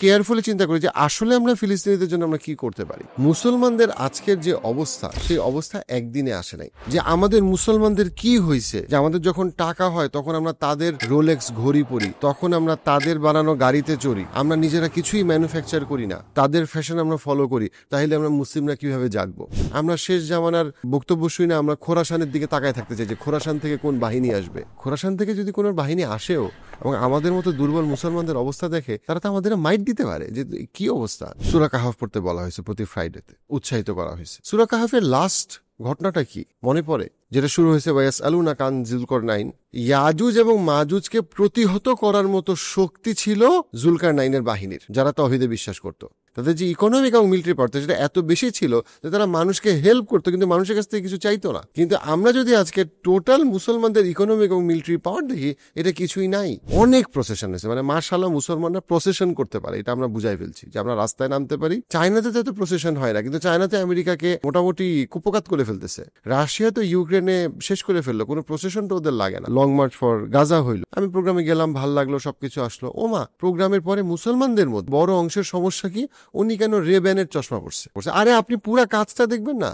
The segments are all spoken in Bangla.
কেয়ারফুলি চিন্তা করি যে আসলে আমরা ফিলিস্তিনিদের জন্য আমরা কি করতে পারি। মুসলমানদের আজকের যে অবস্থা, সেই অবস্থা একদিনে আসে নাই। যে আমাদের মুসলমানদের কি হয়েছে, যে আমাদের যখন টাকা হয় তখন আমরা তাদের রোলেক্স ঘড়ি পরি, তখন আমরা তাদের বানানো গাড়িতে চড়ি, আমরা নিজেরা কিছুই ম্যানুফ্যাকচার করি না, তাদের ফ্যাশন আমরা ফলো করি, তাহলে আমরা মুসলিমরা কিভাবে জাগবো? আমরা শেষ জামানার বক্তব্য শুই না, আমরা খোরাসানের দিকে তাকায় থাকতে চাই যে খোরাসান থেকে কোন বাহিনী আসবে। খোরাসান থেকে যদি কোনো বাহিনী আসেও এবং আমাদের মতো দুর্বল মুসলমানদের অবস্থা দেখে, তারা তো আমাদের মাইট দিতে পারে যে কি অবস্থা। সূরা কাহাফ পড়তে বলা হয়েছে প্রতি ফ্রাইডেতে, উৎসাহিত করা হয়েছে। সূরা কাহাফের লাস্ট ঘটনাটা কি মনে পড়ে? যেটা শুরু হয়েছে ওয়ায়াসআলুনাকা আন যুলকারনাইন। ইয়াজুজ এবং মাজুজকে প্রতিহত করার মতো শক্তি ছিল যুলকারনাইনের বাহিনীর, যারা তাওহীদে বিশ্বাস করত। তাদের যে ইকোনমিক এবং মিলিটারি পাওয়ার সেটা এত বেশি ছিল যে তারা মানুষকে হেল্প করতো, কিন্তু মানুষের কাছ থেকে কিছু চাইতো না। কিন্তু আমরা যদি আজকে টোটাল মুসলমানদের ইকোনমিক এবং মিলিটারি পাওয়ার দেখি, এটা কিছুই নাই। অনেক প্রসেশন হয়েছে, মানে মাশাআল্লাহ মুসলমানরা প্রসেশন করতে পারে, এটা আমরা বুঝাই ফেলছি যে আমরা রাস্তায় নামতে পারি। চায়নাতে তো এত প্রসেশন হয় না, কিন্তু চায়নাতে আমেরিকাকে মোটামুটি কুপকাত করে ফেলতেছে। রাশিয়া তো ইউক্রেনে শেষ করে ফেললো, কোনো প্রসেশন তো ওদের লাগে না। লং মার্চ ফর গাজা হইলো, আমি প্রোগ্রামে গেলাম, ভাল লাগলো, সবকিছু আসলো। ওমা, প্রোগ্রামের পরে মুসলমানদের মধ্যে বড় অংশের সমস্যা কি, উনি কেন রেব্যানের চশমা পড়ছে? আরে আপনি পুরা কাজটা দেখবেন না,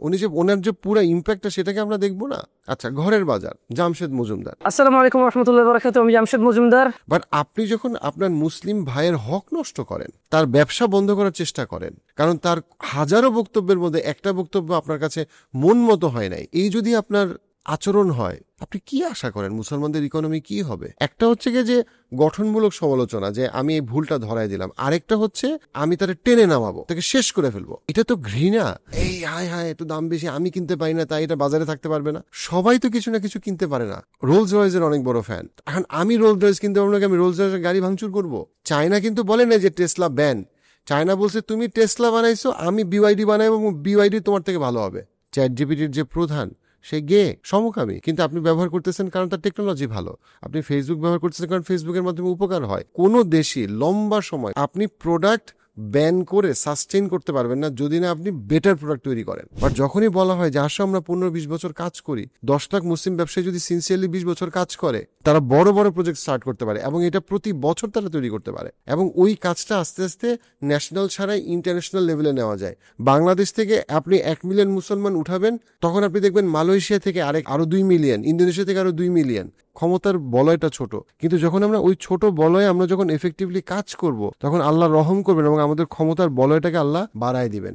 উনি যে ওনার যে পুরা ইম্প্যাক্টটা সেটাকে আমরা দেখবো না। আচ্ছা, ঘরের বাজার, জামশেদ মজুমদার। আসসালামু আলাইকুম রাহমাতুল্লাহি ওয়া বারাকাতুহু। আমি জামশেদ মজুমদার। বাট আপনি যখন আপনার মুসলিম ভাইয়ের হক নষ্ট করেন, তার ব্যবসা বন্ধ করার চেষ্টা করেন, কারণ তার হাজারো বক্তব্যের মধ্যে একটা বক্তব্য আপনার কাছে মন মতো হয় নাই, এই যদি আপনার আচরণ হয়, আপনি কি আশা করেন মুসলমানদের ইকোনমি কি হবে? একটা হচ্ছে গিয়ে যে গঠনমূলক সমালোচনা, যে আমি এই ভুলটা ধরাই দিলাম, আরেকটা হচ্ছে আমি তারে টেনে নামাবো, তাকে শেষ করে ফেলবো। এটা তো ঘৃণা। এই হায় হায় একটু দাম বেশি, আমি কিনতে পারি না, তাই এটা বাজারে থাকতে পারবে না। সবাই তো কিছু না কিছু কিনতে পারে না। রোলস রয়েসের অনেক বড় ফ্যান, এখন আমি রোলস রয়েস কিনতে পারবো না, আমি রোলস রয়েসের গাড়ি ভাঙচুর করবো? চায়না কিন্তু বলে না যে টেসলা ব্যান। চায়না বলছে তুমি টেসলা বানাইছো, আমি বিওয়াইডি বানাইবো এবং বিওয়াইডি তোমার থেকে ভালো হবে। চ্যাট জিপিটির যে প্রধান, সে গে সমকামী, কিন্তু আপনি ব্যবহার করতেছেন কারণ তার টেকনোলজি ভালো। আপনি ফেসবুক ব্যবহার করতেছেন কারণ ফেসবুকের মাধ্যমে উপকার হয়। কোনো দেশই লম্বা সময় আপনি প্রোডাক্ট ব্যান করে সাস্টেইন করতে পারবেন না যদি না আপনি বেটার প্রোডাক্ট তৈরি করেন। বাট যখনই বলা হয় যে আসো আমরা 15-20 বছর কাজ করি, 10 লাখ মুসলিম ব্যবসায়ী যদি সিনসিয়ারলি 20 বছর কাজ করে, তারা বড় বড় প্রজেক্ট স্টার্ট করতে পারে এবং এটা প্রতি বছর তারা তৈরি করতে পারে এবং ওই কাজটা আস্তে আস্তে ন্যাশনাল ছাড়াই ইন্টারন্যাশনাল লেভেলে নেওয়া যায়। বাংলাদেশ থেকে আপনি 1 মিলিয়ন মুসলমান উঠাবেন, তখন আপনি দেখবেন মালয়েশিয়া থেকে আরো 2 মিলিয়ন, ইন্দোনেশিয়া থেকে আরো 2 মিলিয়ন। ক্ষমতার বলয়টা ছোট, কিন্তু যখন আমরা ওই ছোট বলয়ে আমরা যখন এফেক্টিভলি কাজ করব, তখন আল্লাহ রহম করবেন এবং আমাদের ক্ষমতার বলয়টাকে আল্লাহ বাড়ায় দিবেন।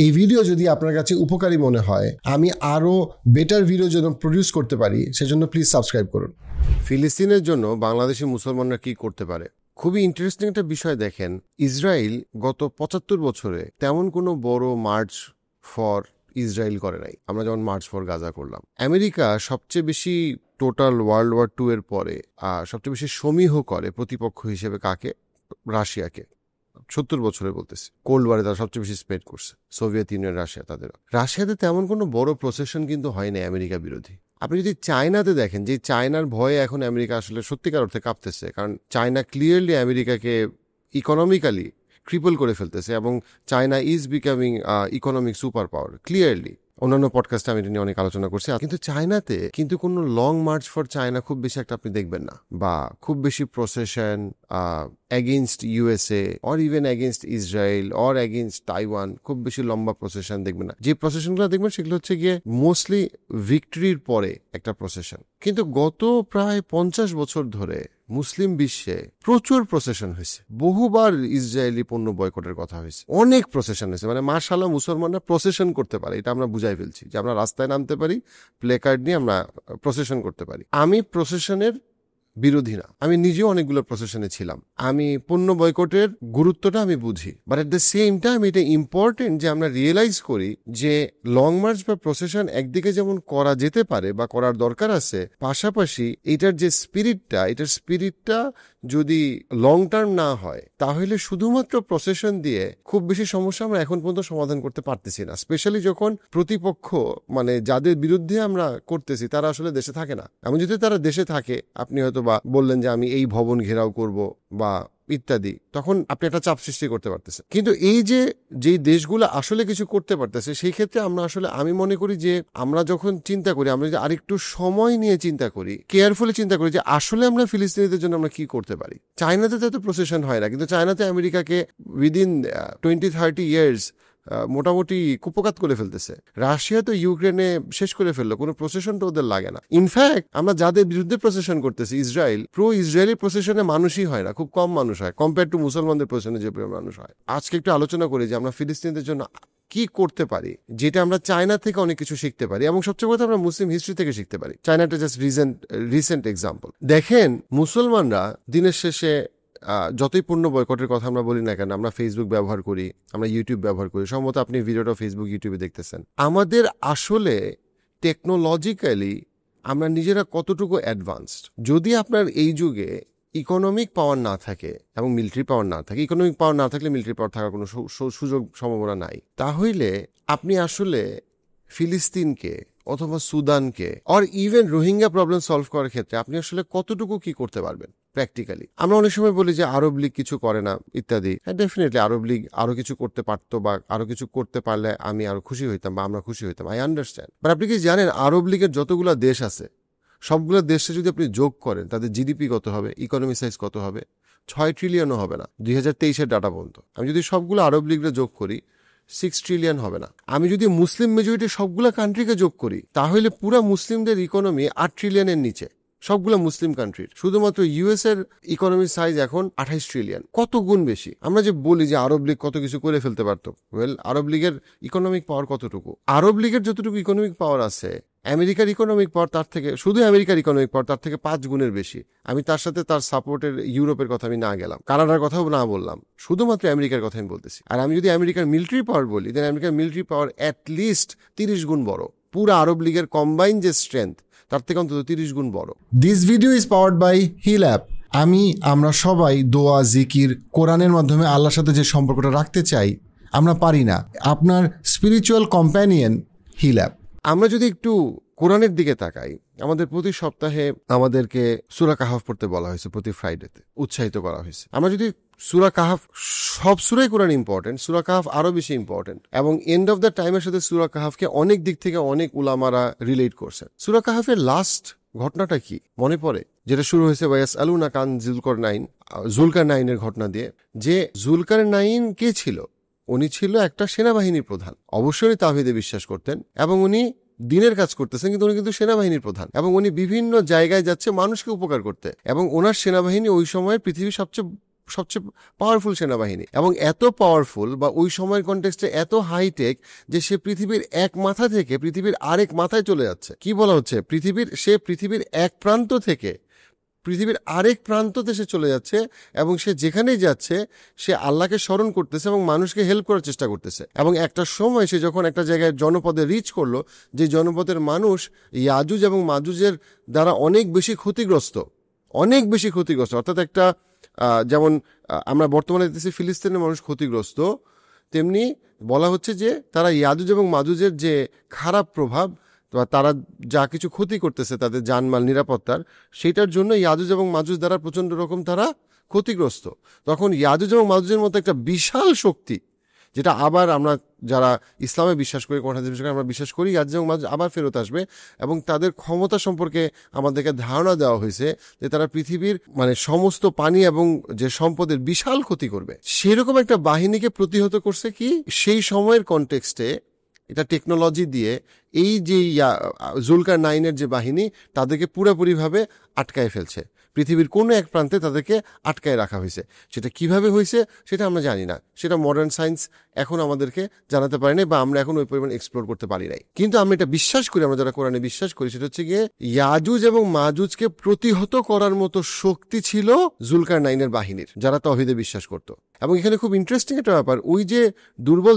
এই ভিডিও যদি আপনার কাছে উপকারী মনে হয়, আমি আরো বেটার ভিডিও যেন প্রডিউস করতে পারি, সেজন্য প্লিজ সাবস্ক্রাইব করুন। ফিলিস্তিনের জন্য বাংলাদেশি মুসলমানরা কি করতে পারে? খুবই ইন্টারেস্টিং একটা বিষয়। দেখেন, ইসরায়েল গত 75 বছরে তেমন কোনো বড় মার্চ ফর ইসরায়েল করে নাই। আমরা যেমন মার্চ ফর গাজা করলাম। আমেরিকা সবচেয়ে বেশি টোটাল ওয়ার্ল্ড ওয়ার 2 এর পরে সবচেয়ে বেশি সমীহ করে প্রতিপক্ষ হিসেবে কাকে? রাশিয়াকে। 70 বছরে বলতেছি। কোল্ড ওয়ারে তারা সবচেয়ে বেশি স্পেন্ড করছে, সোভিয়েত ইউনিয়ন, রাশিয়া। তাদের রাশিয়াতে তেমন কোনো বড় প্রসেশন কিন্তু হয় না আমেরিকা বিরোধী। আপনি যদি চায়নাতে দেখেন, যে চায়নার ভয়ে এখন আমেরিকা আসলে সত্যিকার অর্থে কাঁপতেছে, কারণ চায়না ক্লিয়ারলি আমেরিকাকে ইকোনমিক্যালি ক্রিপল করে ফেলতেছে এবং China is becoming economic super power clearly. অন্যান্য পডকাস্টে আমি এটা নিয়ে অনেক আলোচনা করছি। কিন্তু চায়নাতে কিন্তু কোনো লং মার্চ ফর চায়না খুব বেশি একটা আপনি দেখবেন না, বা খুব বেশি procession against USA or even against Israel or against Taiwan, খুব বেশি লম্বা প্রসেশন দেখবেন না। যে প্রসেশনগুলো দেখবেন সেগুলো হচ্ছে গিয়ে মোস্টলি ভিক্টরির পরে একটা প্রসেশন। কিন্তু গত প্রায় 50 বছর ধরে মুসলিম বিশ্বে প্রচুর প্রসেশন হয়েছে। বহুবার ইসরায়েলি পণ্য বয়কটের কথা হয়েছে, অনেক প্রসেশন হয়েছে। মানে মাশাআল্লাহ মুসলমানরা প্রসেশন করতে পারে, এটা আমরা বুঝাই ফেলছি যে আমরা রাস্তায় নামতে পারি, প্লে কার্ড নিয়ে আমরা প্রসেশন করতে পারি। আমি প্রসেশনের বিরোধী না, আমি নিজেও অনেকগুলো প্রসেশনে ছিলাম। আমি পণ্য বয়কটের গুরুত্বটা আমি বুঝি, but at the same time এটা ইম্পর্টেন্ট যে আমরা রিয়েলাইজ করি যে লং মার্চ বা প্রসেশন একদিকে যেমন করা যেতে পারে বা করার দরকার আছে, পাশাপাশি এটার যে এটার স্পিরিটটা যদি লং টার্ম না হয়, তাহলে শুধুমাত্র প্রসেশন দিয়ে খুব বেশি সমস্যা আমরা এখন পর্যন্ত সমাধান করতে পারতেছি না। স্পেশালি যখন প্রতিপক্ষ, মানে যাদের বিরুদ্ধে আমরা করতেছি, তারা আসলে দেশে থাকে না। এমন যদি তারা দেশে থাকে, আপনি হয়তো বা বললেন যে আমি এই ভবন ঘেরাও করব বা ইত্যাদি, তখন আপনি একটা চাপ সৃষ্টি করতে পারতেছেন। কিন্তু এই যে যেই দেশগুলো আসলে কিছু করতে পারতেছে, সেই ক্ষেত্রে আমরা আসলে, আমি মনে করি যে আমরা যখন চিন্তা করি, আমরা যদি আরেকটু সময় নিয়ে চিন্তা করি, কেয়ারফুলি চিন্তা করি যে আসলে আমরা ফিলিস্তিনিদের জন্য আমরা কি করতে পারি। চায়নাতে তো এত প্রসেশন হয় না, কিন্তু চায়নাতে আমেরিকাকে উইদিন 20-30 ইয়ার্স মোটামুটি কুপকাত করে ফেলতেছে। রাশিয়া তো ইউক্রেনে শেষ করে ফেললো, কোনো প্রসেশন তো ওদের লাগে না। ইনফ্যাক্ট আমরা যাদের বিরুদ্ধে প্রসেশন করতেছি, ইসরায়েল, ইসরায়েলি প্রসেশনে মানুষই হয় না, খুব কম মানুষ হয় কম্পেয়ার টু মুসলমানদের প্রসেশনে যে মানুষ হয়। আজকে একটু আলোচনা করি যে আমরা ফিলিস্তিনিদের জন্য কি করতে পারি, যেটা আমরা চায়না থেকে অনেক কিছু শিখতে পারি, এবং সবচেয়ে কথা আমরা মুসলিম হিস্ট্রি থেকে শিখতে পারি। চায়নাটা জাস্ট রিসেন্ট এক্সাম্পল। দেখেন, মুসলমানরা দিনের শেষে যতই পূর্ণ বয়কটের কথা আমরা বলি না কেন, আমরা ফেসবুক ব্যবহার করি, আমরা ইউটিউব ব্যবহার করি, সম্ভবত আপনি ভিডিওটা ফেসবুক ইউটিউবে দেখতেছেন। আমাদের আসলে টেকনোলজিক্যালি আমরা নিজেরা কতটুকু অ্যাডভান্সড। যদি আপনার এই যুগে ইকোনমিক পাওয়ার না থাকে এবং মিলিটারি পাওয়ার না থাকে, ইকোনমিক পাওয়ার না থাকলে মিলিটারি পাওয়ার থাকার কোনো সুযোগ সম্ভাবনা নাই, তাহলে আপনি আসলে ফিলিস্তিনকে অথবা সুদানকে or even Rohingya problem solve করার ক্ষেত্রে আপনি আসলে কতটুকু কি করতে পারবেন প্র্যাকটিক্যালি। আমরা অনেক সময় বলি যে আরব লীগ কিছু করে না ইত্যাদি। হ্যাঁ, ডেফিনেটলি আরব লীগ আরো কিছু করতে পারতো, বা আরো কিছু করতে পারলে আমি আরো খুশি হইতাম, বা আমরা খুশি হইতাম। I understand. বাট আপনি কি জানেন, আরব লীগের যতগুলো দেশ আছে, সবগুলো দেশে যদি আপনি যোগ করেন, তাদের জিডিপি কত হবে, ইকোনমি সাইজ কত হবে? 6 ট্রিলিয়নও হবে না 2023-এর ডাটা পর্যন্ত। আমি যদি সবগুলো আরব লীগরে যোগ করি, 6 ট্রিলিয়ন হবে না। আমি যদি মুসলিম মেজরিটি সবগুলো কান্ট্রিকে যোগ করি, তাহলে পুরা মুসলিমদের ইকোনমি 8 ট্রিলিয়নের নিচে, সবগুলো মুসলিম কান্ট্রির। শুধুমাত্র ইউএস এর ইকোনমির সাইজ এখন 28 ট্রিলিয়ন, কত গুণ বেশি। আমরা যে বলি যে আরব লীগ কত কিছু করে ফেলতে পারতো, আরব লীগের ইকোনমিক পাওয়ার কতটুকু? আরব লীগের যতটুকু ইকোনমিক পাওয়ার আছে, আমেরিকার ইকোনমিক পাওয়ার তার থেকে, শুধু আমেরিকার ইকোনমিক পাওয়ার তার থেকে 5 গুণের বেশি। আমি তার সাথে তার সাপোর্টের ইউরোপের কথা আমি না গেলাম, কানাডার কথাও না বললাম, শুধুমাত্র আমেরিকার কথা আমি বলতেছি। আর আমি যদি আমেরিকার মিলিটারি পাওয়ার বলি, দেন আমেরিকার মিলিটারি পাওয়ার অ্যাটলিস্ট 30 গুণ বড়। পুরো আরব লীগের কম্বাইন যে স্ট্রেংথ, তার থেকে অন্তত 30 গুণ বড়। This video is powered by Hill app. আমরা সবাই দোয়া, জিকির, কোরআনের মাধ্যমে আল্লাহর সাথে যে সম্পর্কটা রাখতে চাই, আমরা পারি না। আপনার স্পিরিচুয়াল কম্প্যানিয়ন হিল অ্যাপ। আমরা যদি একটু কোরআনের দিকে তাকাই, আমাদের প্রতি সপ্তাহে আমাদেরকে সূরা কাহাফ পড়তে বলা হয়েছে, প্রতি ফ্রাইডেতে উৎসাহিত করা হয়েছে। আমরা যদি সূরা কাহাফ, সব সূরাই কোরআন ইম্পর্টেন্ট, সূরা কাহাফ আরো বেশি ইম্পর্টেন্ট, এবং এন্ড অফ দ্য টাইমের সাথে সূরা কাহাফকে অনেক দিক থেকে অনেক উলামারা রিলেট করছেন। সূরা কাহাফের লাস্ট ঘটনাটা কি মনে পড়ে? যেটা শুরু হয়েছে ওয়ায়াসআলুনা কান জুলকারনাইনের ঘটনা দিয়ে। যে জুলকারনাইন কে ছিল? উনি ছিল একটা সেনাবাহিনীর প্রধান। অবশ্যই তাওহীদে বিশ্বাস করতেন, এবং উনি দিনের কাজ করতেছেন, কিন্তু উনি কিন্তু সেনাবাহিনীর প্রধান, এবং উনি বিভিন্ন জায়গায় যাচ্ছে মানুষকে উপকার করতে। এবং ওনার সেনাবাহিনী ওই সময় পৃথিবীর সবচেয়ে পাওয়ারফুল সেনাবাহিনী, এবং এত পাওয়ারফুল বা ওই সময়ের কনটেক্সটে এত হাইটেক যে সে পৃথিবীর এক মাথা থেকে পৃথিবীর আরেক মাথায় চলে যাচ্ছে। কি বলা হচ্ছে? পৃথিবীর এক প্রান্ত থেকে পৃথিবীর আরেক প্রান্ততে সে চলে যাচ্ছে, এবং সে যেখানেই যাচ্ছে সে আল্লাহকে স্মরণ করতেছে এবং মানুষকে হেল্প করার চেষ্টা করতেছে। এবং একটা সময় সে যখন একটা জায়গায় জনপদে রিচ করলো, যে জনপদের মানুষ ইয়াজুজ এবং মাজুজের দ্বারা অনেক বেশি ক্ষতিগ্রস্ত, অর্থাৎ একটা যেমন আমরা বর্তমানে দেখতেছি ফিলিস্তিনের মানুষ ক্ষতিগ্রস্ত, তেমনি বলা হচ্ছে যে তারা ইয়াজুজ এবং মাজুজের যে খারাপ প্রভাব, তারা যা কিছু ক্ষতি করতেছে তাদের জানমাল নিরাপত্তার, সেটার জন্য ইয়াজুজ এবং মাজুজ দ্বারা প্রচন্ড রকম তারা ক্ষতিগ্রস্ত। তখন ইয়াজুজ এবং মাজুজের মতো একটা বিশাল শক্তি, যেটা আবার আমরা যারা ইসলামে বিশ্বাস করি, আমরা বিশ্বাস করি ইয়াজুজ এবং মাজুজ আবার ফেরত আসবে, এবং তাদের ক্ষমতা সম্পর্কে আমাদেরকে ধারণা দেওয়া হয়েছে যে তারা পৃথিবীর সমস্ত পানি এবং যে সম্পদের বিশাল ক্ষতি করবে। সেরকম একটা বাহিনীকে প্রতিহত করছে কি সেই সময়ের কনটেক্সটে, এটা টেকনোলজি দিয়ে এই যে জুলকারনাইনের যে বাহিনী, তাদেরকে পুরোপুরিভাবে আটকায় ফেলছে। পৃথিবীর কোনো এক প্রান্তে তাদেরকে আটকায় রাখা হয়েছে। সেটা কিভাবে হয়েছে সেটা আমরা জানি না, সেটা মডার্ন সায়েন্স এখন আমাদেরকে জানাতে পারে নাই, বা আমরা এখন ওই পরিমাণ এক্সপ্লোর করতে পারি নাই। কিন্তু আমরা এটা বিশ্বাস করি, আমরা যারা কোরআনে বিশ্বাস করি, সেটা হচ্ছে গিয়ে ইয়াজুজ এবং মাজুজকে প্রতিহত করার মতো শক্তি ছিল জুলকারনাইনের বাহিনীর, যারা তাওহীদে বিশ্বাস করত। এবং এখানে খুব ইন্টারেস্টিং একটা ব্যাপার, ওই যে দুর্বল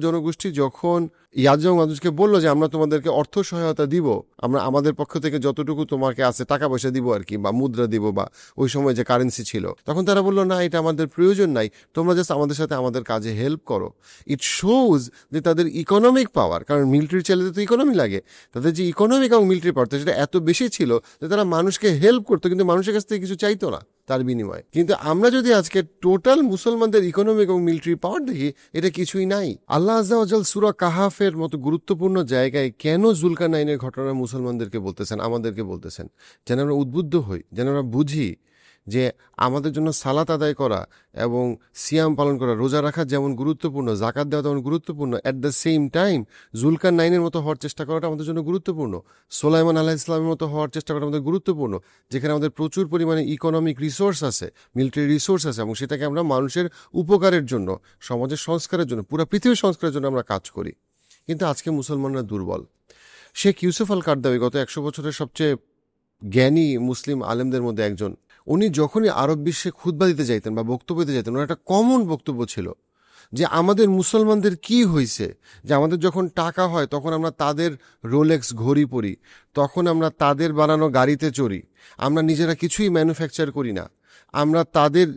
জনগোষ্ঠী যখন ইয়াজুজ এবং মাজুজকে বললো যে আমরা তোমাদেরকে অর্থ সহায়তা দিব, আমরা আমাদের পক্ষ থেকে যতটুকু তোমাকে আছে টাকা পয়সা দিব আর কি, বা মুদ্রা দিব, বা ওই সময় যে কারেন্সি ছিল, তখন তারা বললো না, এটা আমাদের প্রয়োজন নাই, তোমরা জাস্ট আমাদের সাথে আমাদের কাজে হেল্প করো। ইট শোজ যে তাদের ইকোনমিক পাওয়ার, কারণ মিলিটারি চালাতে তো ইকোনমি লাগে, তাদের যে ইকোনমিক এবং মিলিটারি পাওয়ার সেটা এত বেশি ছিল যে তারা মানুষকে হেল্প করতো, কিন্তু মানুষের কাছ থেকে কিছু চাইতো না। তার বিনিময়ে। কিন্তু আমরা যদি আজকে টোটাল মুসলমানদের ইকোনমিক এবং মিলিটারি পাওয়ার দেখি, এটা কিছুই নাই। আল্লাহ আযজা ওয়া জাল সূরা কাহাফের মতো গুরুত্বপূর্ণ জায়গায় কেন জুলকারনাইনের ঘটনা মুসলমানদেরকে বলতেছেন, আমাদেরকে বলতেছেন, যেন আমরা উদ্বুদ্ধ হই, যেন আমরা বুঝি যে আমাদের জন্য সালাত আদায় করা এবং সিয়াম পালন করা, রোজা রাখা যেমন গুরুত্বপূর্ণ, জাকাত দেওয়া তেমন গুরুত্বপূর্ণ, অ্যাট দ্য সেম টাইম জুলকারনাইনের মতো হওয়ার চেষ্টা করাটা আমাদের জন্য গুরুত্বপূর্ণ। সুলাইমান আলাইহিস সালামের মতো হওয়ার চেষ্টা করাটা আমাদের গুরুত্বপূর্ণ, যেখানে আমাদের প্রচুর পরিমাণে ইকোনমিক রিসোর্স আছে, মিলিটারি রিসোর্স আছে, এবং সেটাকে আমরা মানুষের উপকারের জন্য, সমাজের সংস্কারের জন্য, পুরো পৃথিবীর সংস্কারের জন্য আমরা কাজ করি। কিন্তু আজকে মুসলমানরা দুর্বল। শেখ ইউসুফ আল কারদাবি গত 100 বছরের সবচেয়ে জ্ঞানী মুসলিম আলেমদের মধ্যে একজন, উনি যখনই আরব বিশ্বে খুতবা দিতে যাইতেন বা বক্তব্য দিতে যাইতেন, ওনার একটা কমন বক্তব্য ছিল যে আমাদের মুসলমানদের কি হয়েছে, যে আমাদের যখন টাকা হয় তখন আমরা তাদের রোলেক্স ঘড়ি পরি, তখন আমরা তাদের বানানো গাড়িতে চড়ি, আমরা নিজেরা কিছুই ম্যানুফ্যাকচার করি না, আমরা তাদের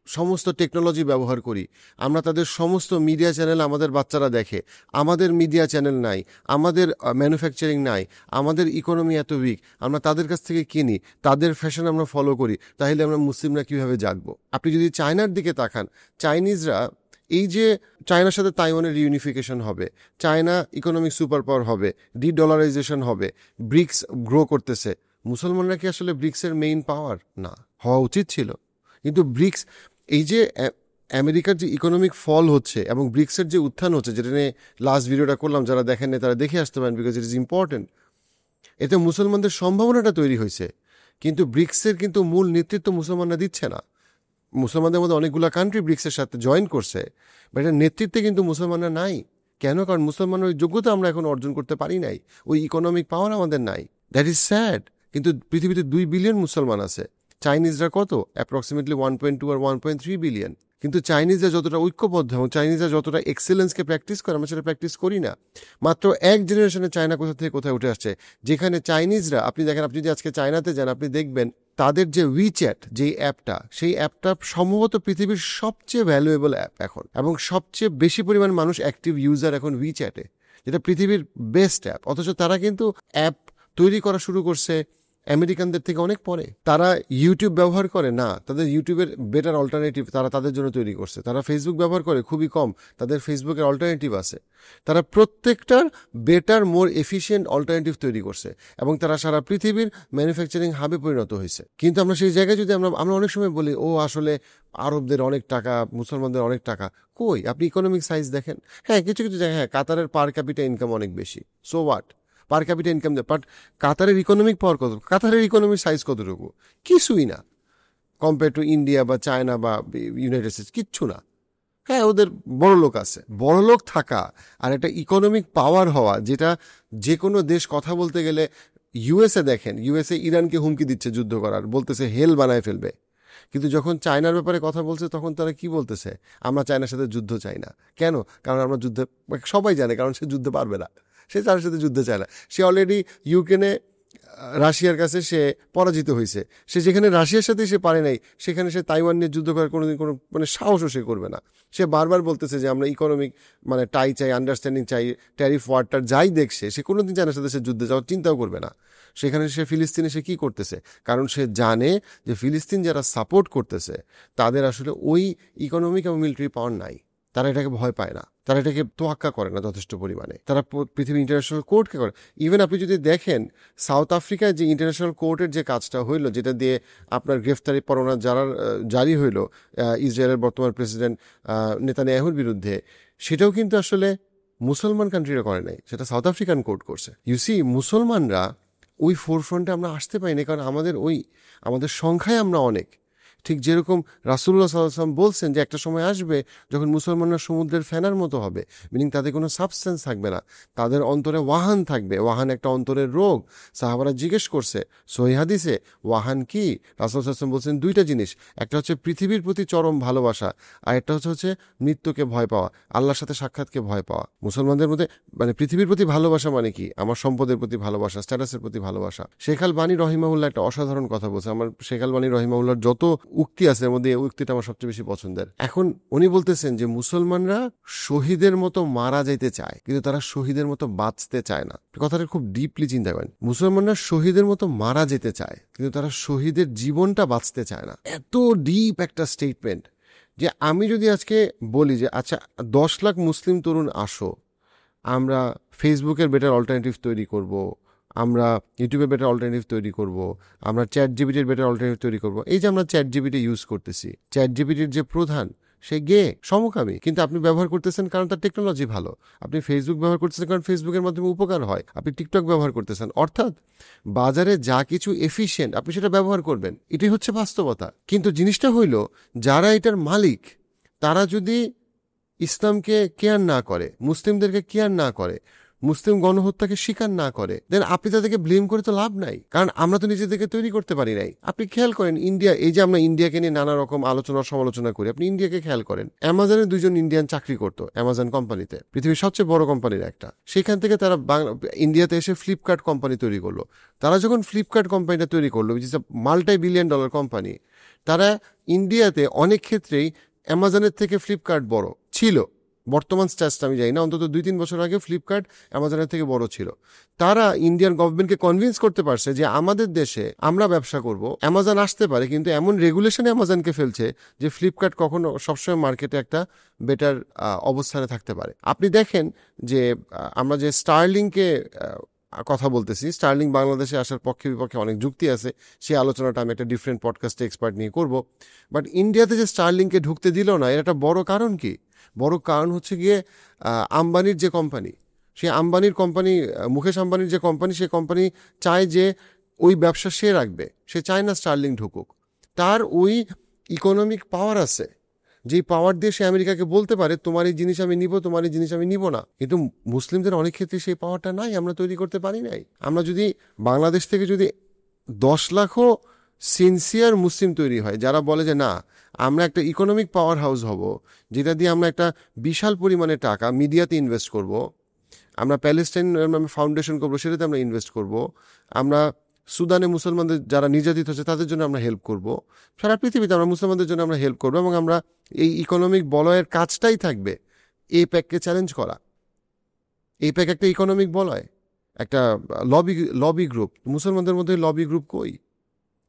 সমস্ত টেকনোলজি ব্যবহার করি, আমরা তাদের সমস্ত মিডিয়া চ্যানেল আমাদের বাচ্চারা দেখে, আমাদের মিডিয়া চ্যানেল নাই, আমাদের ম্যানুফ্যাকচারিং নাই, আমাদের ইকোনমি এত উইক, আমরা তাদের কাছ থেকে কিনি, তাদের ফ্যাশন আমরা ফলো করি, তাহলে আমরা মুসলিমরা কীভাবে জাগবো? আপনি যদি চায়নার দিকে তাকান, চাইনিজরা এই যে চায়নার সাথে তাইওয়ানের রিউনিফিকেশন হবে, চায়না ইকোনমিক সুপার পাওয়ার হবে, ডলারাইজেশন হবে, ব্রিক্স গ্রো করতেছে, মুসলমানরা কি আসলে ব্রিক্সের মেইন পাওয়ার? না, হওয়া উচিত ছিল। কিন্তু ব্রিক্স, এই যে আমেরিকার যে ইকোনমিক ফল হচ্ছে এবং ব্রিক্সের যে উত্থান হচ্ছে, যেটা নিয়ে লাস্ট ভিডিওটা করলাম, যারা দেখেন না তারা দেখে আসতে পারেন, বিকজ ইট ইজ ইম্পর্টেন্ট। এতে মুসলমানদের সম্ভাবনাটা তৈরি হয়েছে, কিন্তু ব্রিক্সের কিন্তু মূল নেতৃত্ব মুসলমানরা দিচ্ছে না। মুসলমানদের মধ্যে অনেকগুলো কান্ট্রি ব্রিক্সের সাথে জয়েন করছে, বাট এটার নেতৃত্বে কিন্তু মুসলমানরা নাই। কেন? কারণ মুসলমানের ওই যোগ্যতা আমরা এখন অর্জন করতে পারি নাই, ওই ইকোনমিক পাওয়ার আমাদের নাই। That is sad. কিন্তু পৃথিবীতে 2 বিলিয়ন মুসলমান আছে, চাইনিজরা কত? অ্যাপ্রক্সিমেটলি 1.2 আর 1.3 বিলিয়ন। কিন্তু চাইনিজরা যতটা ঐক্যবদ্ধ এবং চাইনিজরা যতটা এক্সেলেন্সকে প্র্যাকটিস করে, আমরা সেটা প্র্যাকটিস করি না। মাত্র এক জেনারেশনে চায়না কোথা থেকে কোথায় উঠে আসছে, যেখানে চাইনিজরা, আপনি দেখেন, আপনি যদি আজকে চায়নাতে যান, আপনি দেখবেন তাদের যে উইচ্যাট, যেই অ্যাপটা, সেই অ্যাপটা সম্ভবত পৃথিবীর সবচেয়ে ভ্যালুয়েবল অ্যাপ এখন, এবং সবচেয়ে বেশি পরিমাণ মানুষ অ্যাক্টিভ ইউজার এখন উইচ্যাটে, যেটা পৃথিবীর বেস্ট অ্যাপ। অথচ তারা কিন্তু অ্যাপ তৈরি করা শুরু করছে আমেরিকানদের থেকে অনেক পরে। তারা ইউটিউব ব্যবহার করে না, তাদের ইউটিউবের বেটার অল্টারনেটিভ তারা তাদের জন্য তৈরি করছে। তারা ফেসবুক ব্যবহার করে খুবই কম, তাদের ফেসবুকের অল্টারনেটিভ আছে। তারা প্রত্যেকটার বেটার, মোর এফিশিয়েন্ট অল্টারনেটিভ তৈরি করছে, এবং তারা সারা পৃথিবীর ম্যানুফ্যাকচারিং হাবে পরিণত হয়েছে। কিন্তু আমরা সেই জায়গায় যদি আমরা অনেক সময় বলি, ও আসলে আরবদের অনেক টাকা, মুসলমানদের অনেক টাকা, কই? আপনি ইকোনমিক সাইজ দেখেন। হ্যাঁ, কিছু কিছু জায়গায়, হ্যাঁ, কাতারের পার ক্যাপিটা ইনকাম অনেক বেশি, so what? Per capital income দেয়, বাট কাতারের ইকোনমিক পাওয়ার কত? কাতারের ইকোনমিক সাইজ কতটুকু? কিছুই না কম্পেয়ার টু ইন্ডিয়া বা চায়না বা ইউনাইটেড স্টেটস, কিচ্ছু না। হ্যাঁ, ওদের বড় লোক আছে, বড় লোক থাকা আর একটা ইকোনমিক পাওয়ার হওয়া, যেটা যে কোনো দেশ কথা বলতে গেলে, ইউএসএ দেখেন, ইউএসএ ইরানকে হুমকি দিচ্ছে যুদ্ধ করার, বলতেছে হেল বানায় ফেলবে। কিন্তু যখন চায়নার ব্যাপারে কথা বলছে, তখন তারা কি বলতেছে? আমরা চায়নার সাথে যুদ্ধ চাই না। কেন? কারণ আমরা যুদ্ধে, সবাই জানে, কারণ সে যুদ্ধে পারবে না, সে তার সাথে যুদ্ধ চায় না। সে অলরেডি ইউক্রেনে রাশিয়ার কাছে সে পরাজিত হয়েছে। সে যেখানে রাশিয়ার সাথে সে পারে নাই, সেখানে সে তাইওয়ান নিয়ে যুদ্ধ করার কোনোদিন কোনো সাহসও সে করবে না। সে বারবার বলতেছে যে আমরা ইকোনমিক টাই চাই, আন্ডারস্ট্যান্ডিং চাই, ট্যারিফ ওয়ারটার যাই দেখছে, সে কোনোদিন চায়নার সাথে সে যুদ্ধে যাওয়ার চিন্তাও করবে না। সেখানে সে ফিলিস্তিনে সে কী করতেছে? কারণ সে জানে যে ফিলিস্তিন যারা সাপোর্ট করতেছে তাদের আসলে ওই ইকোনমিক এবং মিলিটারি পাওয়ার নাই। তারা এটাকে ভয় পায় না, তারা এটাকে তোয়াক্কা করে না যথেষ্ট পরিমাণে। তারা পৃথিবীর ইন্টারন্যাশনাল কোর্টকে করে। ইভেন আপনি যদি দেখেন, সাউথ আফ্রিকায় যে ইন্টারন্যাশনাল কোর্টের যে কাজটা হইলো, যেটা দিয়ে আপনার গ্রেফতারি পরোয়ানা জারি হইল ইসরায়েলের বর্তমান প্রেসিডেন্ট নেতানিয়াহুর বিরুদ্ধে, সেটাও কিন্তু আসলে মুসলমান কান্ট্রিরা করে নাই, সেটা সাউথ আফ্রিকান কোর্ট করছে। ইউসি, মুসলমানরা ওই ফোরফ্রন্টে আমরা আসতে পারি না, কারণ আমাদের সংখ্যায় আমরা অনেক। ঠিক যেরকম রাসূলুল্লাহ সাল্লাল্লাহু আলাইহি ওয়াসাল্লাম বলছেন যে একটা সময় আসবে যখন মুসলমানরা সমুদ্রের ফেনার মতো হবে, মিনিং তাদের কোনো সাবস্টেন্স থাকবে না, তাদের অন্তরে ওয়াহান থাকবে। ওয়াহান একটা অন্তরের রোগ। সাহাবারা জিজ্ঞেস করছে সহিহ হাদিসে, ওয়াহান কি? রাসূলুল্লাহ সাল্লাল্লাহু আলাইহি ওয়াসাল্লাম বলছেন দুইটা জিনিস, একটা হচ্ছে পৃথিবীর প্রতি চরম ভালোবাসা, আর একটা হচ্ছে মৃত্যুকে ভয় পাওয়া, আল্লাহর সাথে সাক্ষাৎকে ভয় পাওয়া। মুসলমানদের মধ্যে পৃথিবীর প্রতি ভালোবাসা মানে কি? আমার সম্পদের প্রতি ভালোবাসা, স্ট্যাটাসের প্রতি ভালোবাসা। শেখ আল বানী রহিমাহুল্লাহ একটা অসাধারণ কথা বলছে। আমার শেখ আল বানী রহিমাহুল্লাহর যত উক্তি আছে, এর মধ্যে এই উক্তিটা আমার সবচেয়ে বেশি পছন্দের। এখন উনি বলতেছেন যে মুসলমানরা শহীদের মতো মারা যাইতে চায়, কিন্তু তারা শহীদের মতো বাঁচতে চায় না। কথাটা খুব ডিপলি চিন্তা করেন। মুসলমানরা শহীদের মতো মারা যেতে চায়, কিন্তু তারা শহীদের জীবনটা বাঁচতে চায় না। এত ডিপ একটা স্টেটমেন্ট যে আমি যদি আজকে বলি যে আচ্ছা 10 লাখ মুসলিম তরুণ আসো, আমরা ফেসবুকের বেটার অল্টারনেটিভ তৈরি করব, আমরা ইউটিউবের বেটার অল্টারনেটিভ তৈরি করব, আমরা চ্যাট জিপিটির বেটার অল্টারনেটিভ তৈরি করব। এই যে আমরা চ্যাট জিপিটি ইউজ করতেছি, চ্যাট জিপিটির যে প্রধান সে সমকামী, কিন্তু আপনি ব্যবহার করতেছেন কারণ তার টেকনোলজি ভালো। আপনি ফেসবুক ব্যবহার করতেছেন কারণ ফেসবুকের মাধ্যমে উপকার হয়। আপনি টিকটক ব্যবহার করতেছেন, অর্থাৎ বাজারে যা কিছু এফিশিয়েন্ট আপনি সেটা ব্যবহার করবেন। এটাই হচ্ছে বাস্তবতা। কিন্তু জিনিসটা হইল যারা এটার মালিক তারা যদি ইসলামকে কেয়ার না করে, মুসলিমদেরকে কেয়ার না করে, মুসলিম গণহত্যাকে স্বীকার না করে, দেন আপনি তাদেরকে ব্লেম করে তো লাভ নাই, কারণ আমরা তো নিজেদেরকে তৈরি করতে পারি নাই। আপনি খেয়াল করেন ইন্ডিয়া, এই যে আমরা ইন্ডিয়াকে নিয়ে নানা রকম আলোচনা সমালোচনা করি, আপনি ইন্ডিয়াকে খেয়াল করেন। অ্যামাজনের 2জন ইন্ডিয়ান চাকরি করতো অ্যামাজন কোম্পানিতে, পৃথিবীর সবচেয়ে বড় কোম্পানির একটা। সেখান থেকে তারা ইন্ডিয়াতে এসে ফ্লিপকার্ট কোম্পানি তৈরি করলো। তারা যখন ফ্লিপকার্ট কোম্পানিটা তৈরি করলো, which is a $multi-billion company, তারা ইন্ডিয়াতে অনেক ক্ষেত্রেই অ্যামাজনের থেকে ফ্লিপকার্ট বড় ছিল। বর্তমান স্ট্যাটসটা আমি জানি না, অন্তত 2-3 বছর আগে ফ্লিপকার্ট অ্যামাজনের থেকে বড় ছিল। তারা ইন্ডিয়ান গভর্নমেন্টকে কনভিন্স করতে পারছে যে আমাদের দেশে আমরা ব্যবসা করব, অ্যামাজন আসতে পারে, কিন্তু এমন রেগুলেশনে অ্যামাজনকে ফেলছে যে ফ্লিপকার্ট কখনো সবসময় মার্কেটে একটা বেটার অবস্থানে থাকতে পারে। আপনি দেখেন যে আমরা যে স্টারলিংকে কথা বলতেছি, স্টারলিং বাংলাদেশে আসার পক্ষে বিপক্ষে অনেক যুক্তি আছে, সেই আলোচনাটা আমি একটা ডিফারেন্ট পডকাস্টে এক্সপার্ট নিয়ে করব। বাট ইন্ডিয়াতে যে স্টারলিংকে ঢুকতে দিল না, এর একটা বড় কারণ কি? বড় কারণ হচ্ছে গিয়ে আম্বানির যে কোম্পানি, সেই আম্বানির কোম্পানি, মুকেশ আম্বানির যে কোম্পানি, সেই কোম্পানি চায় যে ওই ব্যবসা সে রাখবে, সে চায় না স্টারলিং ঢুকুক। তার ওই ইকোনমিক পাওয়ার আছে, যেই পাওয়ার দিয়ে সে আমেরিকাকে বলতে পারে তোমার এই জিনিস আমি নিব, তোমার এই জিনিস আমি নিব না। কিন্তু মুসলিমদের অনেক ক্ষেত্রে সেই পাওয়ারটা নাই, আমরা তৈরি করতে পারি নাই। আমরা যদি বাংলাদেশ থেকে যদি 10 লাখও সিনসিয়ার মুসলিম তৈরি হয় যারা বলে যে না আমরা একটা ইকোনমিক পাওয়ার হাউস হব, যেটা দিয়ে আমরা একটা বিশাল পরিমাণে টাকা মিডিয়াতে ইনভেস্ট করব, আমরা প্যালেস্টাইন ফাউন্ডেশন করবো, সেটাতে আমরা ইনভেস্ট করব, আমরা সুদানে মুসলমানদের যারা নির্যাতিত হচ্ছে তাদের জন্য আমরা হেল্প করব, সারা পৃথিবীতে আমরা মুসলমানদের জন্য আমরা হেল্প করবো, এবং আমরা এই ইকোনমিক বলয়ের কাজটাই থাকবে এপ্যাককে চ্যালেঞ্জ করা। এপ্যাক একটা ইকোনমিক বলয়, একটা লবি গ্রুপ। মুসলমানদের মধ্যে লবি গ্রুপ কই?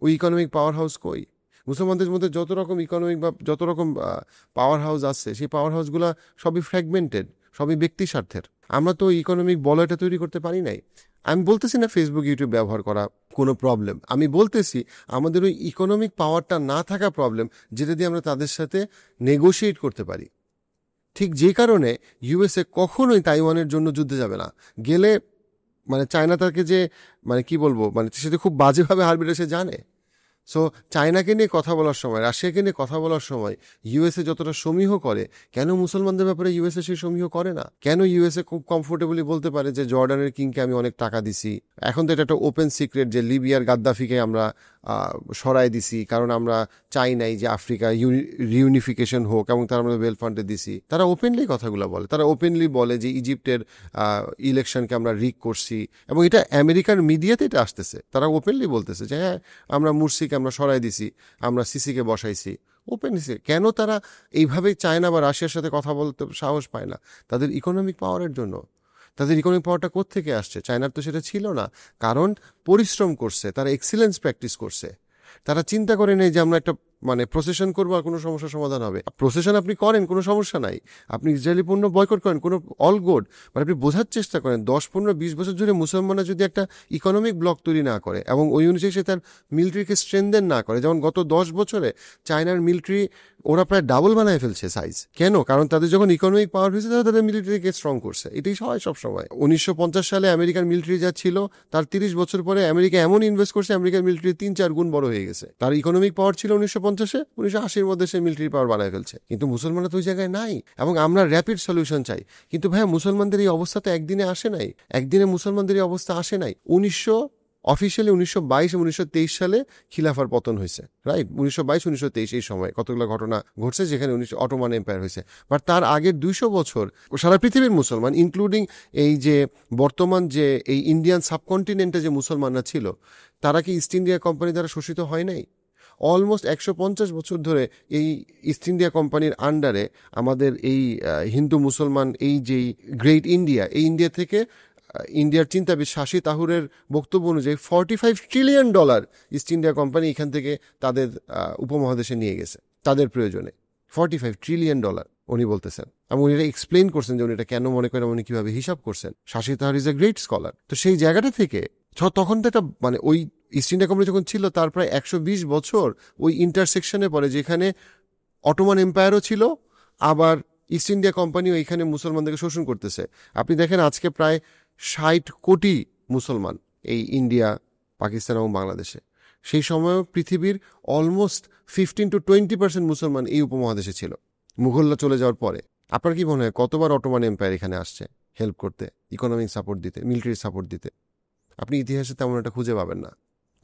ওই ইকোনমিক পাওয়ার হাউস কই? মুসলমানদের মধ্যে যত রকম ইকোনমিক বা যত রকম পাওয়ার হাউস আছে, সেই পাওয়ার হাউসগুলো সবই ফ্র্যাগমেন্টেড, সবই ব্যক্তি স্বার্থের। আমরা তো ইকোনমিক বলয়টা তৈরি করতে পারি নাই। আমি বলতেছি না ফেসবুক ইউটিউব ব্যবহার করা কোনো প্রবলেম, আমি বলতেছি আমাদের ওই ইকোনমিক পাওয়ারটা না থাকা প্রবলেম, যেটা দিয়ে আমরা তাদের সাথে নেগোশিয়েট করতে পারি। ঠিক যে কারণে ইউএসএ কখনোই তাইওয়ানের জন্য যুদ্ধে যাবে না। গেলে চায়না তাকে যে কি বলবো, সে খুব বাজেভাবে হারবে সে জানে। সো চায়নাকে নিয়ে কথা বলার সময়, রাশিয়াকে নিয়ে কথা বলার সময় ইউএসএ যতটা সমীহ করে, কেন মুসলমানদের ব্যাপারে ইউএসএ সেই সমীহ করে না? কেন ইউএসএ খুব কমফোর্টেবলি বলতে পারে যে জর্ডানের কিংকে আমি অনেক টাকা দিছি? এখন তো এটা একটা ওপেন সিক্রেট যে লিবিয়ার গাদ্দাফিকে আমরা সরাই দিছি, কারণ আমরা চাই নাই যে আফ্রিকা রিউনিফিকেশন হোক, এবং তারা আমরা ওয়েল ফান্ডে দিছি। তারা ওপেনলি কথাগুলো বলে, তারা ওপেনলি বলে যে ইজিপ্টের ইলেকশনকে আমরা রিগ করছি, এবং এটা আমেরিকার মিডিয়াতে এটা আসতেছে। তারা ওপেনলি বলতেছে যে হ্যাঁ আমরা মুরসিকে আমরা সরাই দিছি, আমরা সিসিকে বসাইছি। ওপেনলি কেন তারা এইভাবেই চায়না বা রাশিয়ার সাথে কথা বলতে সাহস পায় না? তাদের ইকোনমিক পাওয়ারের জন্য। তাদের ইকোনমিক পাওয়ারটা কোত্থেকে আসছে? চায়নার তো সেটা ছিল না, কারণ পরিশ্রম করছে, তারা এক্সিলেন্স প্র্যাকটিস করছে। তারা চিন্তা করে নেই যে আমরা একটা প্রসেশন করবো আর কোনো সমস্যার সমাধান হবে। প্রসেশন আপনি করেন, কোনো সমস্যা নাই, আপনি ইসরায়েলি পণ্য বয়কট করেন, কোনো অল গুড। আপনি বোঝার চেষ্টা করেন 10-15-20 বছর ধরে মুসলমানরা যদি একটা ইকোনমিক ব্লক তৈরি না করে এবং ওই অনুযায়ী সে তার মিলিটারিকে স্ট্রেনদেন না করে, যেমন গত 10 বছরে চায়নার মিলিটারি ওরা প্রায় ডাবল বানায় ফেলছে সাইজ। কেন? কারণ তাদের যখন ইকোনমিক পাওয়ার হয়েছে তারা তাদের মিলিটারিকে স্ট্রং করছে। এটাই হয় সবসময়। 1950 সালে আমেরিকার মিলিটারি যা ছিল, তার 30 বছর পরে আমেরিকা এমন ইনভেস্ট করছে, আমেরিকার মিলিটারি 3-4 গুণ বড় হয়ে গেছে। তার ইকোনমিক পাওয়ার ছিল 1950-এ, 1980-এর মধ্যে সে মিলিটারি পাওয়ার বানায় ফেলছে। কিন্তু মুসলমানরা তো ওই জায়গায় নাই, এবং আমরা র্যাপিড সলিউশন চাই। কিন্তু ভাইয়া মুসলমানদের এই অবস্থা তো একদিনে আসে নাই, একদিনে মুসলমানদের এই অবস্থা আসে নাই। অফিসিয়ালি 1922 এবং 1923 সালে খিলাফার পতন হয়েছে, রাইট? 1922-1923 এই সময় কতগুলো ঘটনা ঘটছে যেখানে অটোমান এম্পায়ার হয়েছে। বাট তার আগের 200 বছর সারা পৃথিবীর মুসলমান, ইনক্লুডিং এই যে বর্তমান যে এই ইন্ডিয়ান সাবকন্টিনেন্টে যে মুসলমানরা ছিল, তারা কি ইস্ট ইন্ডিয়া কোম্পানি দ্বারা শোষিত হয় নাই? অলমোস্ট 150 বছর ধরে এই ইস্ট ইন্ডিয়া কোম্পানির আন্ডারে আমাদের এই হিন্দু মুসলমান এই যেই গ্রেট ইন্ডিয়া, এই ইন্ডিয়া থেকে ইন্ডিয়ার চিন্তাবিদ শাশি তাহুরের বক্তব্য অনুযায়ী $45 ট্রিলিয়ন ইস্ট ইন্ডিয়া কোম্পানি এখান থেকে তাদের উপমহাদেশে নিয়ে গেছে তাদের প্রয়োজনে। $45 ট্রিলিয়ন উনি বলতেছেন, এবং উনি এটা এক্সপ্লেন করছেন যে উনি এটা কেন মনে করেন, উনি কিভাবে হিসাব করছেন। শাশি তাহার ইজ এ গ্রেট স্কলার। তো সেই জায়গাটা থেকে তখন তো একটা মানে ওই ইস্ট ইন্ডিয়া কোম্পানি যখন ছিল তার প্রায় 120 বছর ওই ইন্টারসেকশনে পড়ে, যেখানে অটোমান এম্পায়ারও ছিল, আবার ইস্ট ইন্ডিয়া কোম্পানিও এখানে মুসলমানদেরকে শোষণ করতেছে। আপনি দেখেন আজকে প্রায় 60 কোটি মুসলমান এই ইন্ডিয়া, পাকিস্তান এবং বাংলাদেশে। সেই সময়ও পৃথিবীর অলমোস্ট 15-20% মুসলমান এই উপমহাদেশে ছিল মুঘলরা চলে যাওয়ার পরে। আপনার কি মনে হয় কতবার অটোমান এম্পায়ার এখানে আসছে হেল্প করতে, ইকোনমিক সাপোর্ট দিতে, মিলিটারি সাপোর্ট দিতে? আপনি ইতিহাসে তেমন একটা খুঁজে পাবেন না।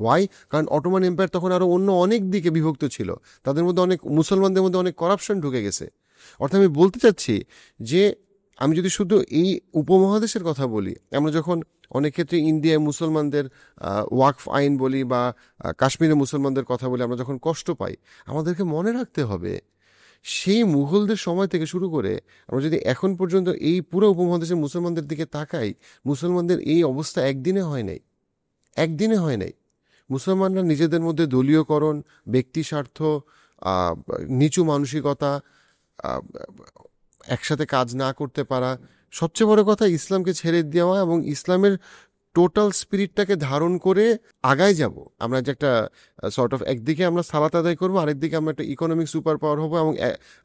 ওয়াই? কারণ অটোমান এম্পায়ার তখন আরও অন্য অনেক দিকে বিভক্ত ছিল, তাদের মধ্যে অনেক মুসলমানদের মধ্যে অনেক করাপশন ঢুকে গেছে। অর্থাৎ আমি বলতে চাচ্ছি যে আমি যদি শুধু এই উপমহাদেশের কথা বলি, আমরা যখন অনেক ক্ষেত্রে ইন্ডিয়ায় মুসলমানদের ওয়াকফ আইন বলি বা কাশ্মীরে মুসলমানদের কথা বলি, আমরা যখন কষ্ট পাই, আমাদেরকে মনে রাখতে হবে সেই মুঘলদের সময় থেকে শুরু করে আমরা যদি এখন পর্যন্ত এই পুরো উপমহাদেশের মুসলমানদের দিকে তাকাই, মুসলমানদের এই অবস্থা একদিনে হয় নাই। মুসলমানরা নিজেদের মধ্যে দলীয়করণ, ব্যক্তি স্বার্থ, নিচু মানসিকতা, একসাথে কাজ না করতে পারা, সবচেয়ে বড় কথা ইসলামকে ছেড়ে দেওয়া এবং ইসলামের টোটাল স্পিরিটটাকে ধারণ করে আগায় যাব। আমরা যে একটা সর্ট অফ একদিকে আমরা সালাত আদায় করবো, আরেকদিকে আমরা একটা ইকোনমিক সুপার পাওয়ার হবো,